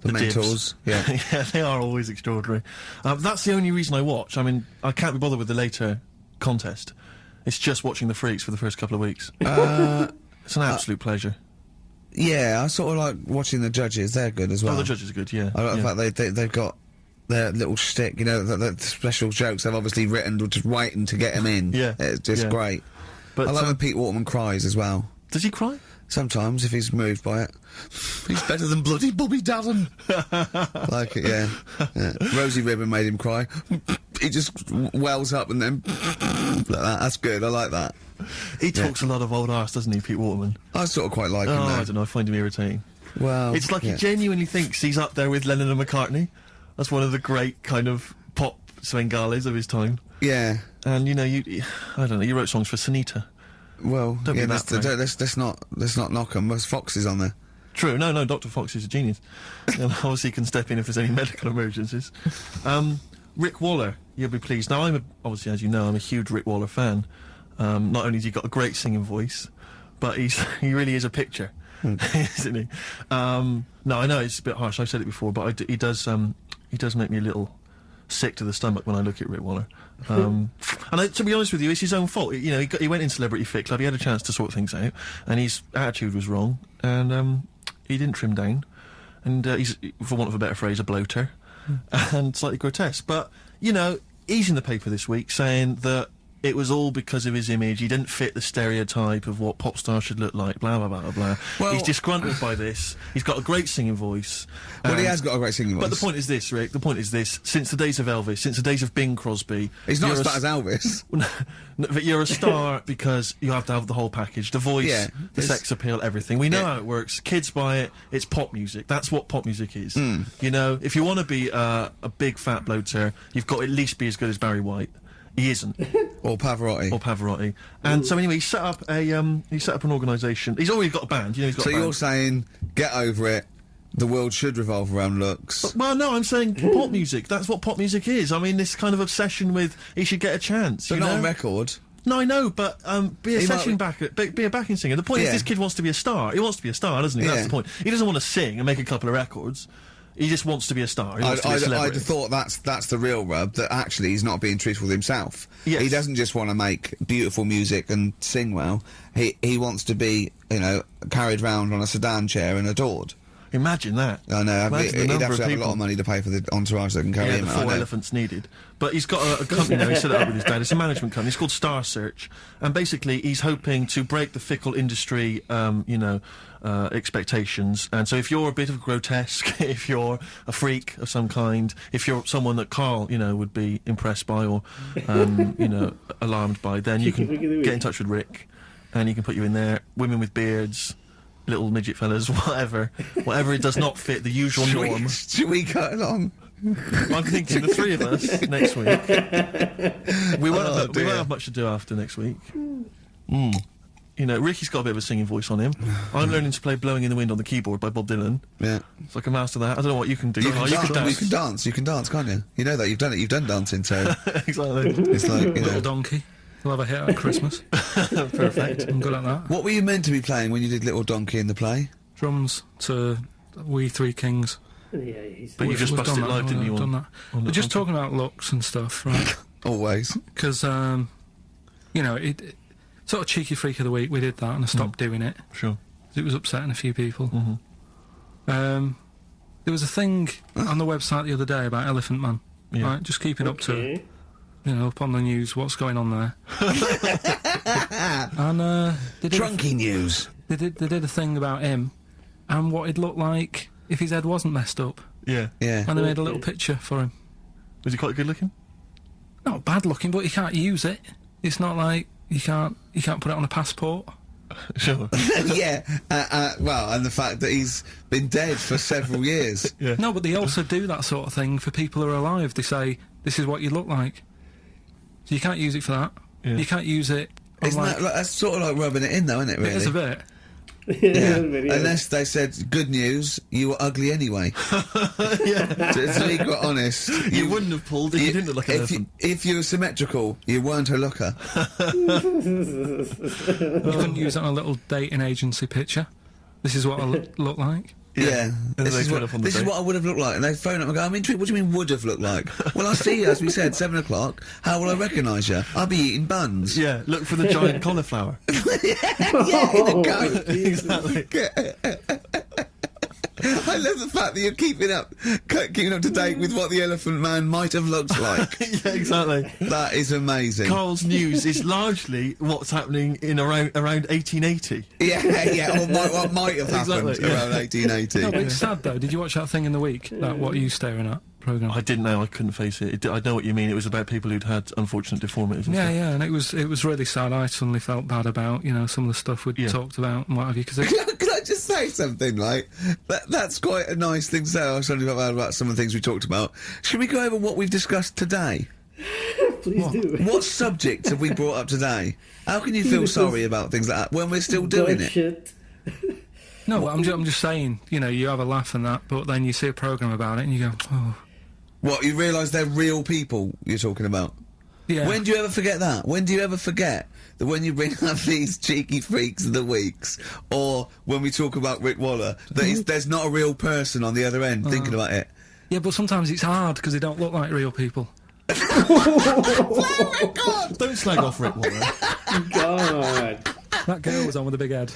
dibs. Mentors. Yeah. Yeah, they are always extraordinary. That's the only reason I watch. I mean, I can't be bothered with the later contest. It's just watching the freaks for the first couple of weeks. It's an absolute pleasure. Yeah, I sort of like watching the judges. They're good as well. Oh, the judges are good, yeah. I like yeah. the fact they've got their little shtick, the special jokes they've obviously written, just waiting to get them in. Yeah, It's just yeah. great. But I like when Pete Waterman cries as well. does he cry? Sometimes, if he's moved by it. He's better than bloody Bobby Daddon. Like it, yeah. Rosie Ribbon made him cry. He just wells up and then like that. That's good. I like that. He talks a lot of old arse, doesn't he, Pete Waterman? I sort of quite like him. Oh, Though. I don't know. I find him irritating. Well, It's like he genuinely thinks he's up there with Lennon and McCartney. That's one of the great kind of pop Svengalis of his time. Yeah. And I don't know. You wrote songs for Sunita. Well, Don't be yeah. that frank. Let's not knock him. There's Foxes on there. True. No. Dr. Fox is a genius. And obviously can step in if there's any medical emergencies. Rick Waller, you'll be pleased. Now, obviously, as you know, I'm a huge Rick Waller fan. Not only has he got a great singing voice, but he really is a picture, isn't he? No, I know it's a bit harsh. I've said it before, but he does make me a little sick to the stomach when I look at Rick Waller. And to be honest with you, it's his own fault. He went in Celebrity Fit Club. He had a chance to sort things out, and his attitude was wrong, and he didn't trim down. And he's, for want of a better phrase, a bloater, and slightly grotesque. But he's in the paper this week saying that it was all because of his image. He didn't fit the stereotype of what pop stars should look like, blah, blah, blah, blah. Well, he's disgruntled by this. He's got a great singing voice. Well, he has got a great singing voice. But the point is this, Rick, since the days of Elvis, since the days of Bing Crosby... He's not you're as fat as Elvis. No, but you're a star because you have to have the whole package. The voice, the sex appeal, everything. We know how it works. Kids buy it. It's pop music. That's what pop music is. If you want to be a big fat bloater, you've got to at least be as good as Barry White. He isn't. Or Pavarotti. And so anyway, he set up an organisation. He's already got a band. He's got So a band. you're saying, get over it. The world should revolve around looks. Well, no, I'm saying pop music. That's what pop music is. I mean, this kind of obsession with he should get a chance. But you not know? on record. No, I know, but be a He session might- be a backing singer. The point is, Yeah. this kid wants to be a star. He wants to be a star, doesn't he? That's Yeah. the point. He doesn't want to sing and make a couple of records. He just wants to be a star. He wants to be a I'd celebrity. have thought that's the real rub, that actually he's not being truthful with himself. Yes. He doesn't just want to make beautiful music and sing well. He wants to be, carried round on a sedan chair and adored. Imagine that. I know, Imagine the he'd number have to of have a people. lot of money to pay for the entourage that can carry Yeah, him. the I 4 know. elephants needed. But he's got a company now, he set it up with his dad, it's a management company, it's called Star Search, and basically he's hoping to break the fickle industry, expectations, and so if you're a bit of grotesque, if you're a freak of some kind, if you're someone that Karl, would be impressed by or, alarmed by, then you can get in touch with Rick, and he can put you in there, women with beards, little midget fellas, whatever it does not fit the usual norm. Should we cut along? I'm thinking the three of us next week. We won't have much to do after next week. Ricky's got a bit of a singing voice on him. I'm learning to play Blowing in the Wind on the keyboard by Bob Dylan. Yeah. So I can master that. I don't know what you can do. You can dance. You can dance, can't you? You know that, you've done it, you've done dancing, so... Exactly. It's like, Little donkey. We'll have a hit at Christmas. Perfect. I'm good at that. What were you meant to be playing when you did Little Donkey in the play? Drums to We Three Kings. Yeah, he's But you We've just busted done that, live, didn't you? we've done that. We're just talking about looks and stuff, right? Always. Because, it sort of cheeky freak of the week, we did that and I stopped doing it. Sure. It was upsetting a few people. There was a thing on the website the other day about Elephant Man. Yeah. Right, just keeping up to, up on the news, what's going on there. And they did Drunky news. They did a thing about him and what he'd look like if his head wasn't messed up. Yeah. Yeah. And they made a little picture for him. Was he quite good looking? Not bad looking, but you can't use it. It's not like you can't put it on a passport. Sure. Yeah. Well, and the fact that he's been dead for several years. Yeah. No, but they also do that sort of thing for people who are alive. They say, this is what you look like. So you can't use it for that. Yeah. You can't use it on Isn't that, that's sort of like rubbing it in, though, isn't it, really? It is a bit. Yeah. Unless they said, good news, you were ugly anyway. Yeah. To be quite honest. You wouldn't have pulled if you didn't look like an elephant. If you were symmetrical, you weren't a looker. You couldn't use it on a little dating agency picture. This is what I look like. Yeah. And This, they is turn what, up on the this is date. what I would have looked like. And they phone up and go, I'm intrigued, what do you mean would have looked like? Well, I see you, as we said, 7 o'clock. How will I recognise you? I'll be eating buns. Yeah, look for the giant cauliflower. Yeah, in a coat. Exactly. I love the fact that you're keeping up to date with what the Elephant Man might have looked like. Yeah, exactly. That is amazing. Karl's news is largely what's happening in around 1880. Yeah, or what might have happened Exactly, yeah. around 1880. No, but it's sad though. Did you watch that thing in the week? That What Are You Staring At programme? I didn't know. I couldn't face it. I know what you mean. It was about people who'd had unfortunate deformities. And Yeah, stuff. yeah, and it was really sad. I suddenly felt bad about some of the stuff we'd talked about and what have you. Because Can I just say something? Like that's quite a nice thing to say. I was only about some of the things we talked about. Should we go over what we've discussed today? Please do. What subjects have we brought up today? How can you feel sorry about things like that when we're still doing it? Shit. no, but I'm just saying. You have a laugh and that, but then you see a programme about it and you go, oh, What, you realise they're real people you're talking about? yeah. When do you ever forget that? When do you ever forget that when you bring up these cheeky freaks of the weeks, or when we talk about Rick Waller, that there's not a real person on the other end thinking about it? Yeah, but sometimes it's hard because they don't look like real people. Oh my God! Don't slag off Rick Waller. God. That girl was on with a big head.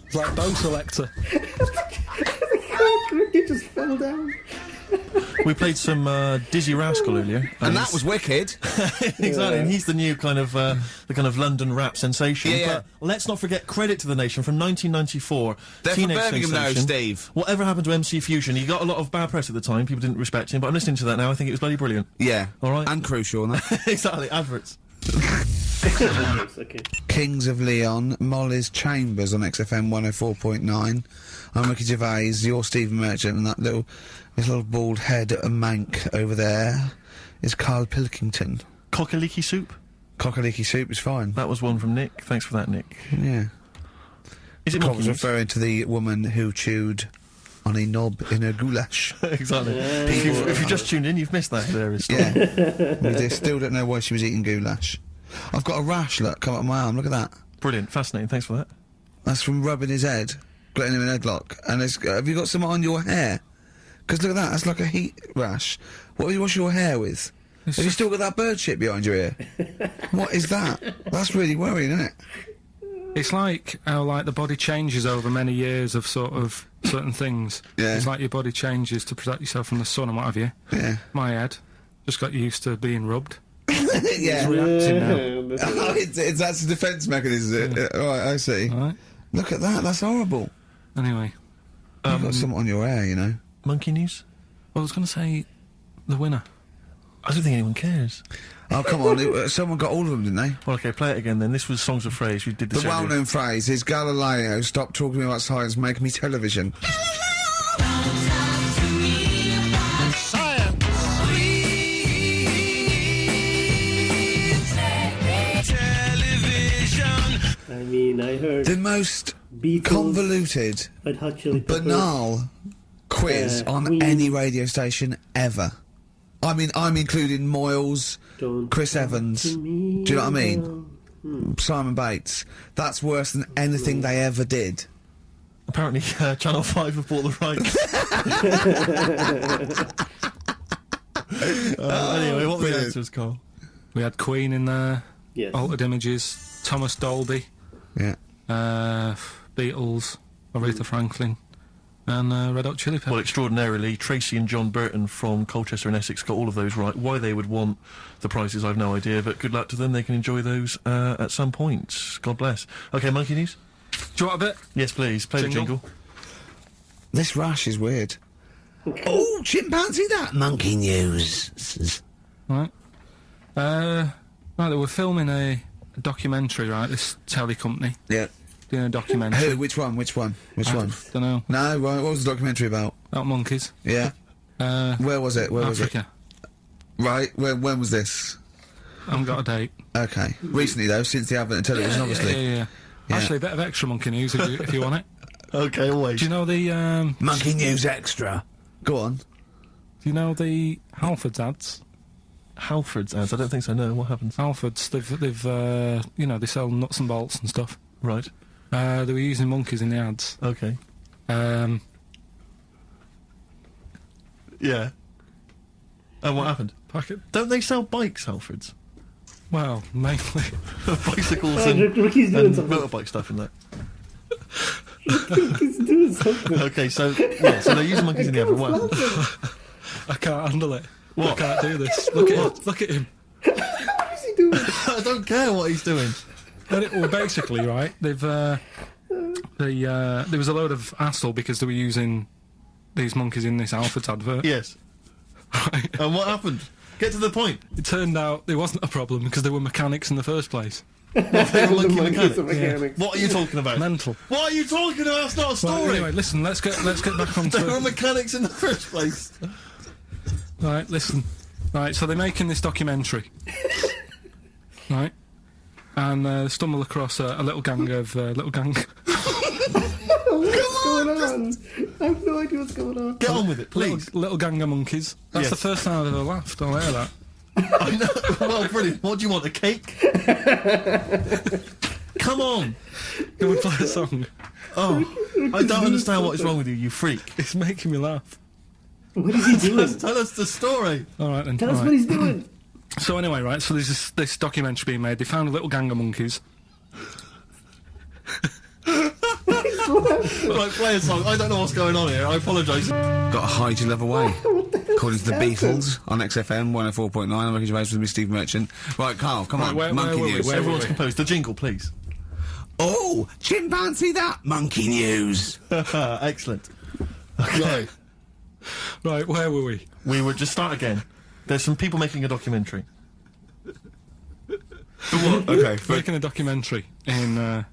It's like bow selector. Ricky just fell down. We played some Dizzy Rascal earlier, And that was wicked. exactly. And he's the new kind of the kind of London rap sensation. Yeah. But let's not forget Credit to the Nation from 1994. They're from Teenage Birmingham now, sensation. Steve. Whatever happened to MC Fusion? He got a lot of bad press at the time. People didn't respect him. But I'm listening to that now. I think it was bloody brilliant. Yeah. All right. And crucial, no? exactly. Adverts. Okay. Kings of Leon, Molly's Chambers on XFM 104.9. I'm Ricky Gervais, you're Stephen Merchant, and that little bald head mank over there is Karl Pilkington. Cockaliki soup. Cockaliki soup is fine. That was one from Nick. Thanks for that, Nick. Yeah. Is it I monkey was news? referring to the woman who chewed on a knob in a goulash. exactly. If you just tuned in, you've missed that hilarious story. Yeah. We still don't know why she was eating goulash. I've got a rash, look, come up my arm, look at that. Brilliant. Fascinating. Thanks for that. That's from rubbing his head, getting him an headlock. And have you got some on your hair? Because look at that, that's like a heat rash. What do you wash your hair with? Have you still got that bird shit behind your ear? What is that? That's really worrying, isn't it? It's like how the body changes over many years of sort of certain things. Yeah. It's like your body changes to protect yourself from the sun and what have you. Yeah. My head just got used to being rubbed. Yeah. Reacting now. Oh, that's a defence mechanism. Right, I see. All right. Look at that, that's horrible. Anyway, You've got something on your hair, you know. Monkey news. I was going to say the winner. I don't think anyone cares. Oh, come on, someone got all of them, didn't they? Well, okay, play it again then. This was Songs of Phrase. We did this The earlier. well-known phrase is Galileo, stop talking to me about science, make me television. I mean, I heard The most Beatles, convoluted, Red Hot Chili Peppers. banal quiz on Queen. any radio station ever. I mean, I'm including Moyles, Don't Chris talk Evans. to me Do you know what I mean? Simon Bates. That's worse than anything they ever did. Apparently, Channel 5 have bought the rights. Anyway, what were the brilliant. answers, Karl? We had Queen in there, Yes. Altered Images, Thomas Dolby, Yeah. Beatles, Aretha Franklin, and Red Hot Chili Well, Peppers. extraordinarily, Tracy and John Burton from Colchester and Essex got all of those right. Why they would want the prizes, I've no idea, but good luck to them. They can enjoy those at some point. God bless. Okay, Monkey News? Do you want a bit? Yes, please. Play Jingle. the jingle. This rash is weird. Oh, chimpanzee that! Monkey news. Right. Right, they were filming a documentary, right, this telly company, Yeah. doing a documentary. Who? Which one? Which one? Which one? Don't know. No, right, what was the documentary about? About monkeys. Yeah. Where was it? Where was it? Africa. Right, when was this? I haven't got a date. Okay. Recently, though, since the advent of television, obviously. Yeah. Yeah. Actually, a bit of extra monkey news if you want it. Okay, always. Do you know the Monkey News Extra. Go on. Do you know the Halfords ads? Halford's ads? I don't think so, no. What happens? Halfords, they've they sell nuts and bolts and stuff. Right. They were using monkeys in the ads. Okay. Yeah. And what happened? Packet. Don't they sell bikes, Halford's? Well, mainly. Bicycles Oh, and Ricky's doing and something. motorbike stuff in that. He's doing something. Okay, so they're using monkeys in the oven. What happened? I can't handle it. What? I can't do this. Look at him. Look at him. What is he doing? I don't care what he's doing. Well, basically, right, they've there was a load of hassle because they were using these monkeys in this Alfred's advert. Yes. Right. And what happened? Get to the point. It turned out there wasn't a problem because they were mechanics in the first place. They were The monkey monkeys are mechanics. mechanics. What are you talking about? Mental. What are you talking about? That's not a story. Right, anyway, listen, let's get back on They were to mechanics in the first place. Right, listen. Right, so they're making this documentary. Right. And stumble across a little gang of What's going on? I have no idea what's going on. Get on with it, please. little gang of monkeys. That's Yes. the first time I've ever laughed. I'll hear that. I know. Well, brilliant. What do you want? A cake? Come on. Can we play a song? Oh, I don't understand what is wrong with you, you freak. It's making me laugh. What is he doing? Tell us the story. All right then. Tell us all what right. he's doing. So anyway, right. So there's this documentary being made. They found a little gang of monkeys. Right, play a song. I don't know what's going on here. I apologise. Got to hide your love away. According to the Beatles on XFM 104.9. I'm Ricky Gervais with me, Steve Merchant. Right, Carl, come on. where Monkey were we? news. Where Everyone's were we? composed. The jingle, please. Oh, chimpanzee that monkey news. Excellent. Okay. Right, where were we? We would just start again. There's some people making a documentary. Okay, Making a documentary in the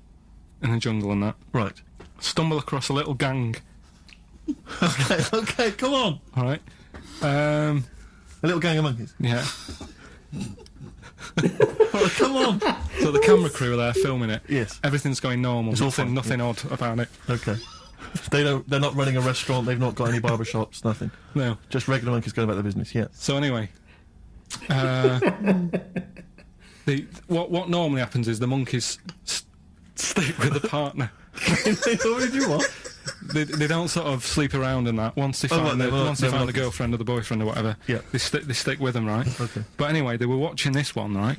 jungle and that. Right. Stumble across a little gang. Okay, come on. All right. A little gang of monkeys. Yeah. Oh, come on. So the camera crew are there filming it. Yes. Everything's going normal. It's all Nothing, fine, nothing odd about it. Okay. They're not running a restaurant. They've not got any barber shops. Nothing. No. Just regular monkeys going about their business. Yeah. So anyway, what normally happens is the monkeys stick with the partner. They already do what? They don't sort of sleep around and that. Once they Oh, find right, once they they're find a monkeys. girlfriend or the boyfriend or whatever, Yeah. they stick with them, right? Okay. But anyway, they were watching this one, right?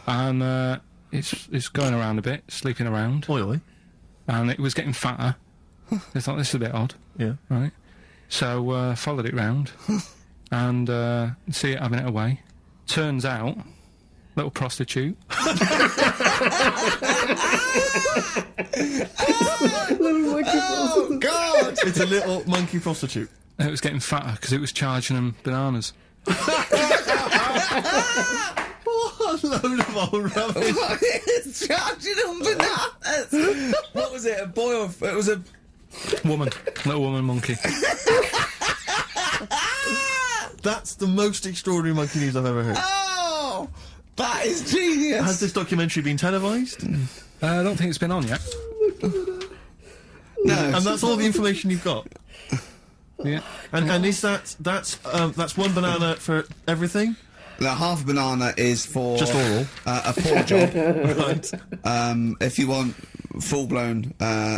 And it's going around a bit, sleeping around, Oi, oi. and it was getting fatter. They thought this is a bit odd, Yeah. right? So followed it round and see it having it away. Turns out, little prostitute. Little monkey Oh, God! It's a little monkey prostitute. And it was getting fatter because it was charging them bananas. What a load of old rubbish. It's charging them bananas. What was it? A boy or... It was a... Woman, little woman monkey. That's the most extraordinary monkey news I've ever heard. Oh! That is genius! Has this documentary been televised? I don't think it's been on yet. No. And that's all the information you've got. Yeah. And is that's one banana for everything? The half banana is for... Just oral. A paw job. Right. If you want full-blown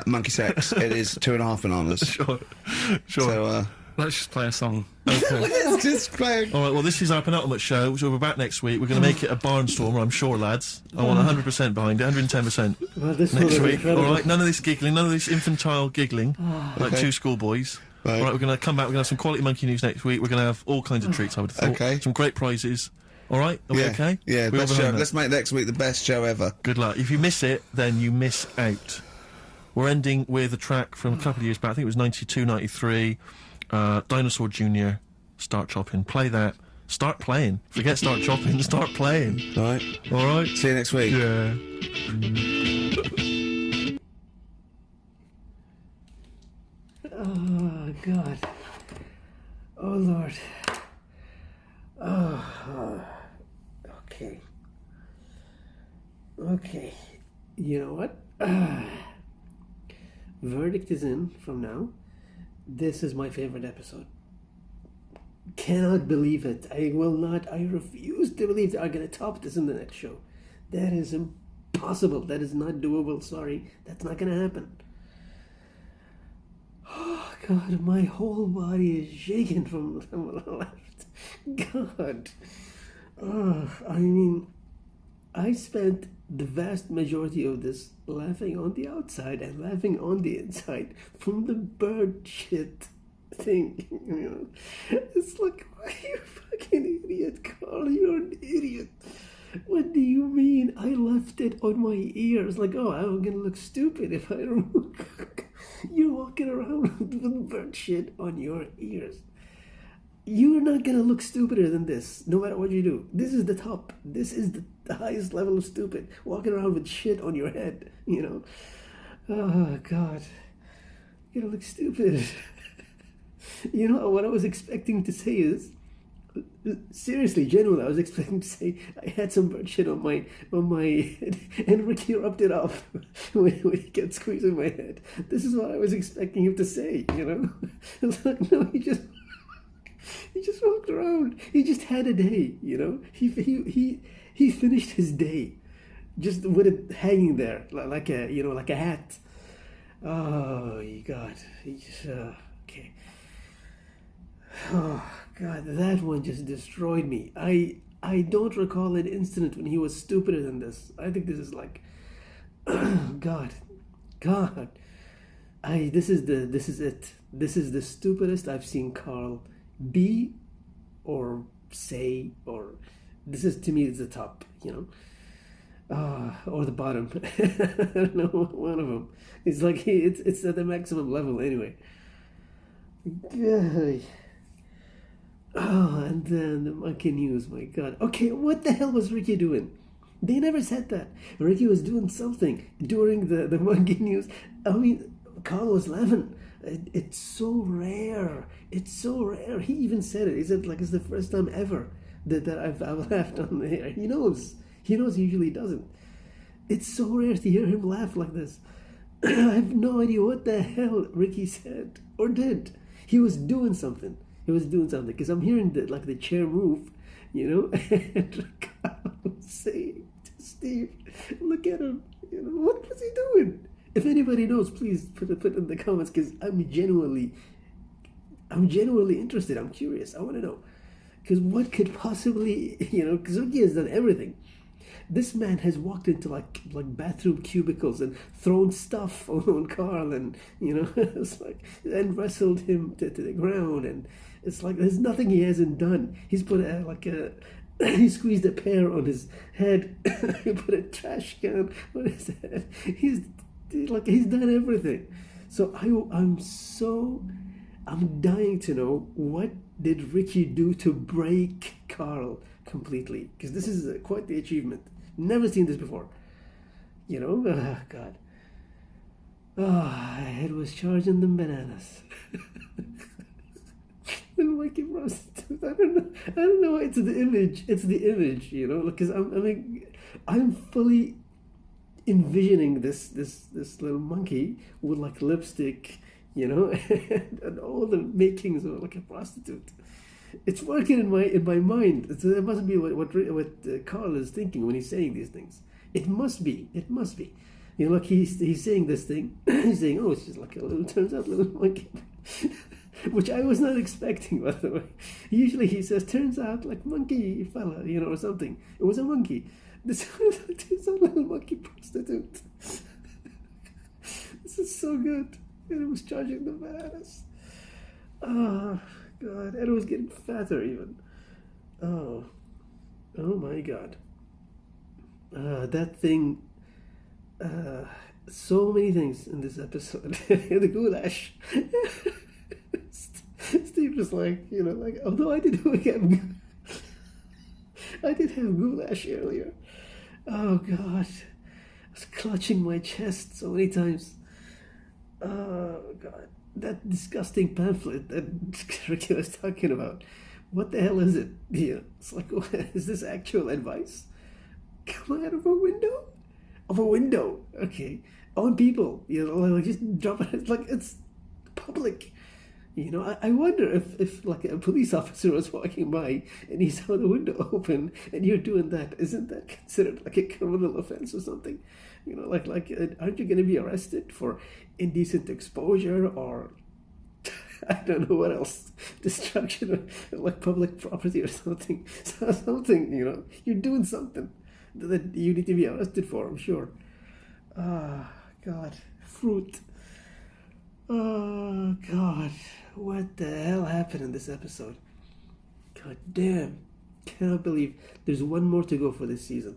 monkey sex, it is 2.5 bananas. Sure. So, Let's just play a song. let's just play... All right, well, this is our penultimate show, so we're back next week. We're going to make it a barnstormer, I'm sure, lads. I want 100% behind it, 110%. Well, this Next will be week, incredible. all right? None of this giggling, none of this infantile giggling, like Okay. two schoolboys. Right. All right, we're going to come back, we're going to have some quality monkey news next week. We're going to have all kinds of treats, I would have thought. Okay. Some great prizes. All right? Are we okay? Yeah, We all best show. behind that? Let's make next week the best show ever. Good luck. If you miss it, then you miss out. We're ending with a track from a couple of years back. I think it was 92, 93. Dinosaur Jr. Start Chopping. Play that. Start playing. Forget Start Chopping. Start playing. All right. All right? See you next week. Yeah. Oh, God. Oh, Lord. Oh, okay. Okay. You know what? Verdict is in from now. This is my favorite episode. Cannot believe it. I will not. I refuse to believe that I'm going to top this in the next show. That is impossible. That is not doable. Sorry. That's not going to happen. Oh, God. My whole body is shaking from the left. God. Oh, I mean, I spent the vast majority of this laughing on the outside and laughing on the inside from the bird shit thing, It's like, you fucking idiot, Karl, you're an idiot. What do you mean I left it on my ears? Like, oh, I'm gonna look stupid if I don't. You're walking around with bird shit on your ears. You're not gonna look stupider than this, no matter what you do. This is the top. This is the highest level of stupid. Walking around with shit on your head, Oh, God. You're gonna look stupid. What I was expecting to say is, seriously, genuinely, I was expecting to say I had some bird shit on my head, and Ricky rubbed it off when he kept squeezing my head. This is what I was expecting him to say, It's like, no, he just walked around. He just had a day, He finished his day, just with it hanging there like a hat. Oh God, he just okay. Oh God, that one just destroyed me. I don't recall an incident when he was stupider than this. I think this is like, God. This is it. This is the stupidest I've seen Karl be or say, or this is, to me, it's the top, or the bottom. I don't know, one of them. It's like it's at the maximum level anyway. God. Oh, and then the monkey news, my God. Okay, what the hell was Ricky doing? They never said that. Ricky was doing something during the monkey news. I mean, Karl was laughing. It's so rare. It's so rare. He even said it. He said, like, it's the first time ever that I've laughed on the air. He knows. He usually doesn't. It's so rare to hear him laugh like this. I have no idea what the hell Ricky said or did. He was doing something. Because I'm hearing the chair move, and Karl was saying to Steve, look at him, what was he doing? If anybody knows, please put it in the comments, because I'm genuinely interested. I'm curious. I want to know, because what could possibly, because Ricky has done everything. This man has walked into like bathroom cubicles and thrown stuff on Karl, and it's like, and wrestled him to the ground, and it's like there's nothing he hasn't done. He's put he squeezed a pear on his head. He put a trash can on his head. He's done everything. So I'm dying to know, what did Ricky do to break Karl completely? Because this is quite the achievement. Never seen this before. God. My head was charging them bananas. And monkey prostitute. I don't know. It's the image. Because I'm fully envisioning this little monkey with like lipstick, and all the makings of like a prostitute. It's working in my mind. It must be what Karl is thinking when he's saying these things. It must be. Like he's saying this thing. He's saying, oh, it's just like turns out a little monkey. Which I was not expecting, by the way. Usually he says, turns out like monkey fella, or something. It was a monkey. This is a little monkey prostitute. This is so good. And it was charging the bananas. Oh, God. And it was getting fatter even. Oh my God. That thing. So many things in this episode. The goulash. Steve was like, although I did have goulash earlier. Oh God, I was clutching my chest so many times. Oh God, that disgusting pamphlet that Ricky was talking about. What the hell is it? It's like, what, is this actual advice? Come out of a window? Of a window, okay. On people, like just drop it. Like it's public. I wonder if like a police officer was walking by and he saw the window open and you're doing that. Isn't that considered like a criminal offense or something? Like aren't you going to be arrested for indecent exposure or I don't know what else, destruction of like public property or something? Something, you're doing something. that you need to be arrested for, I'm sure. Ah, God. Fruit. Oh, God. What the hell happened in this episode? God damn. Cannot believe there's one more to go for this season.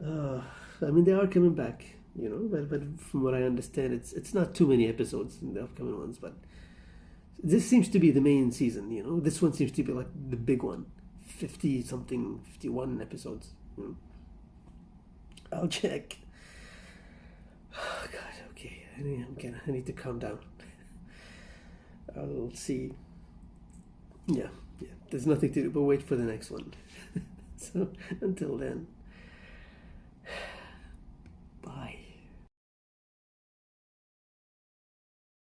I mean, they are coming back, you know, but from what I understand, it's not too many episodes in the upcoming ones, but this seems to be the main season, you know. This one seems to be like the big one. 50-something, 51 episodes. You know? I'll check. Oh, God, okay. I need to calm down. I'll see. Yeah. There's nothing to do but wait for the next one. So, until then.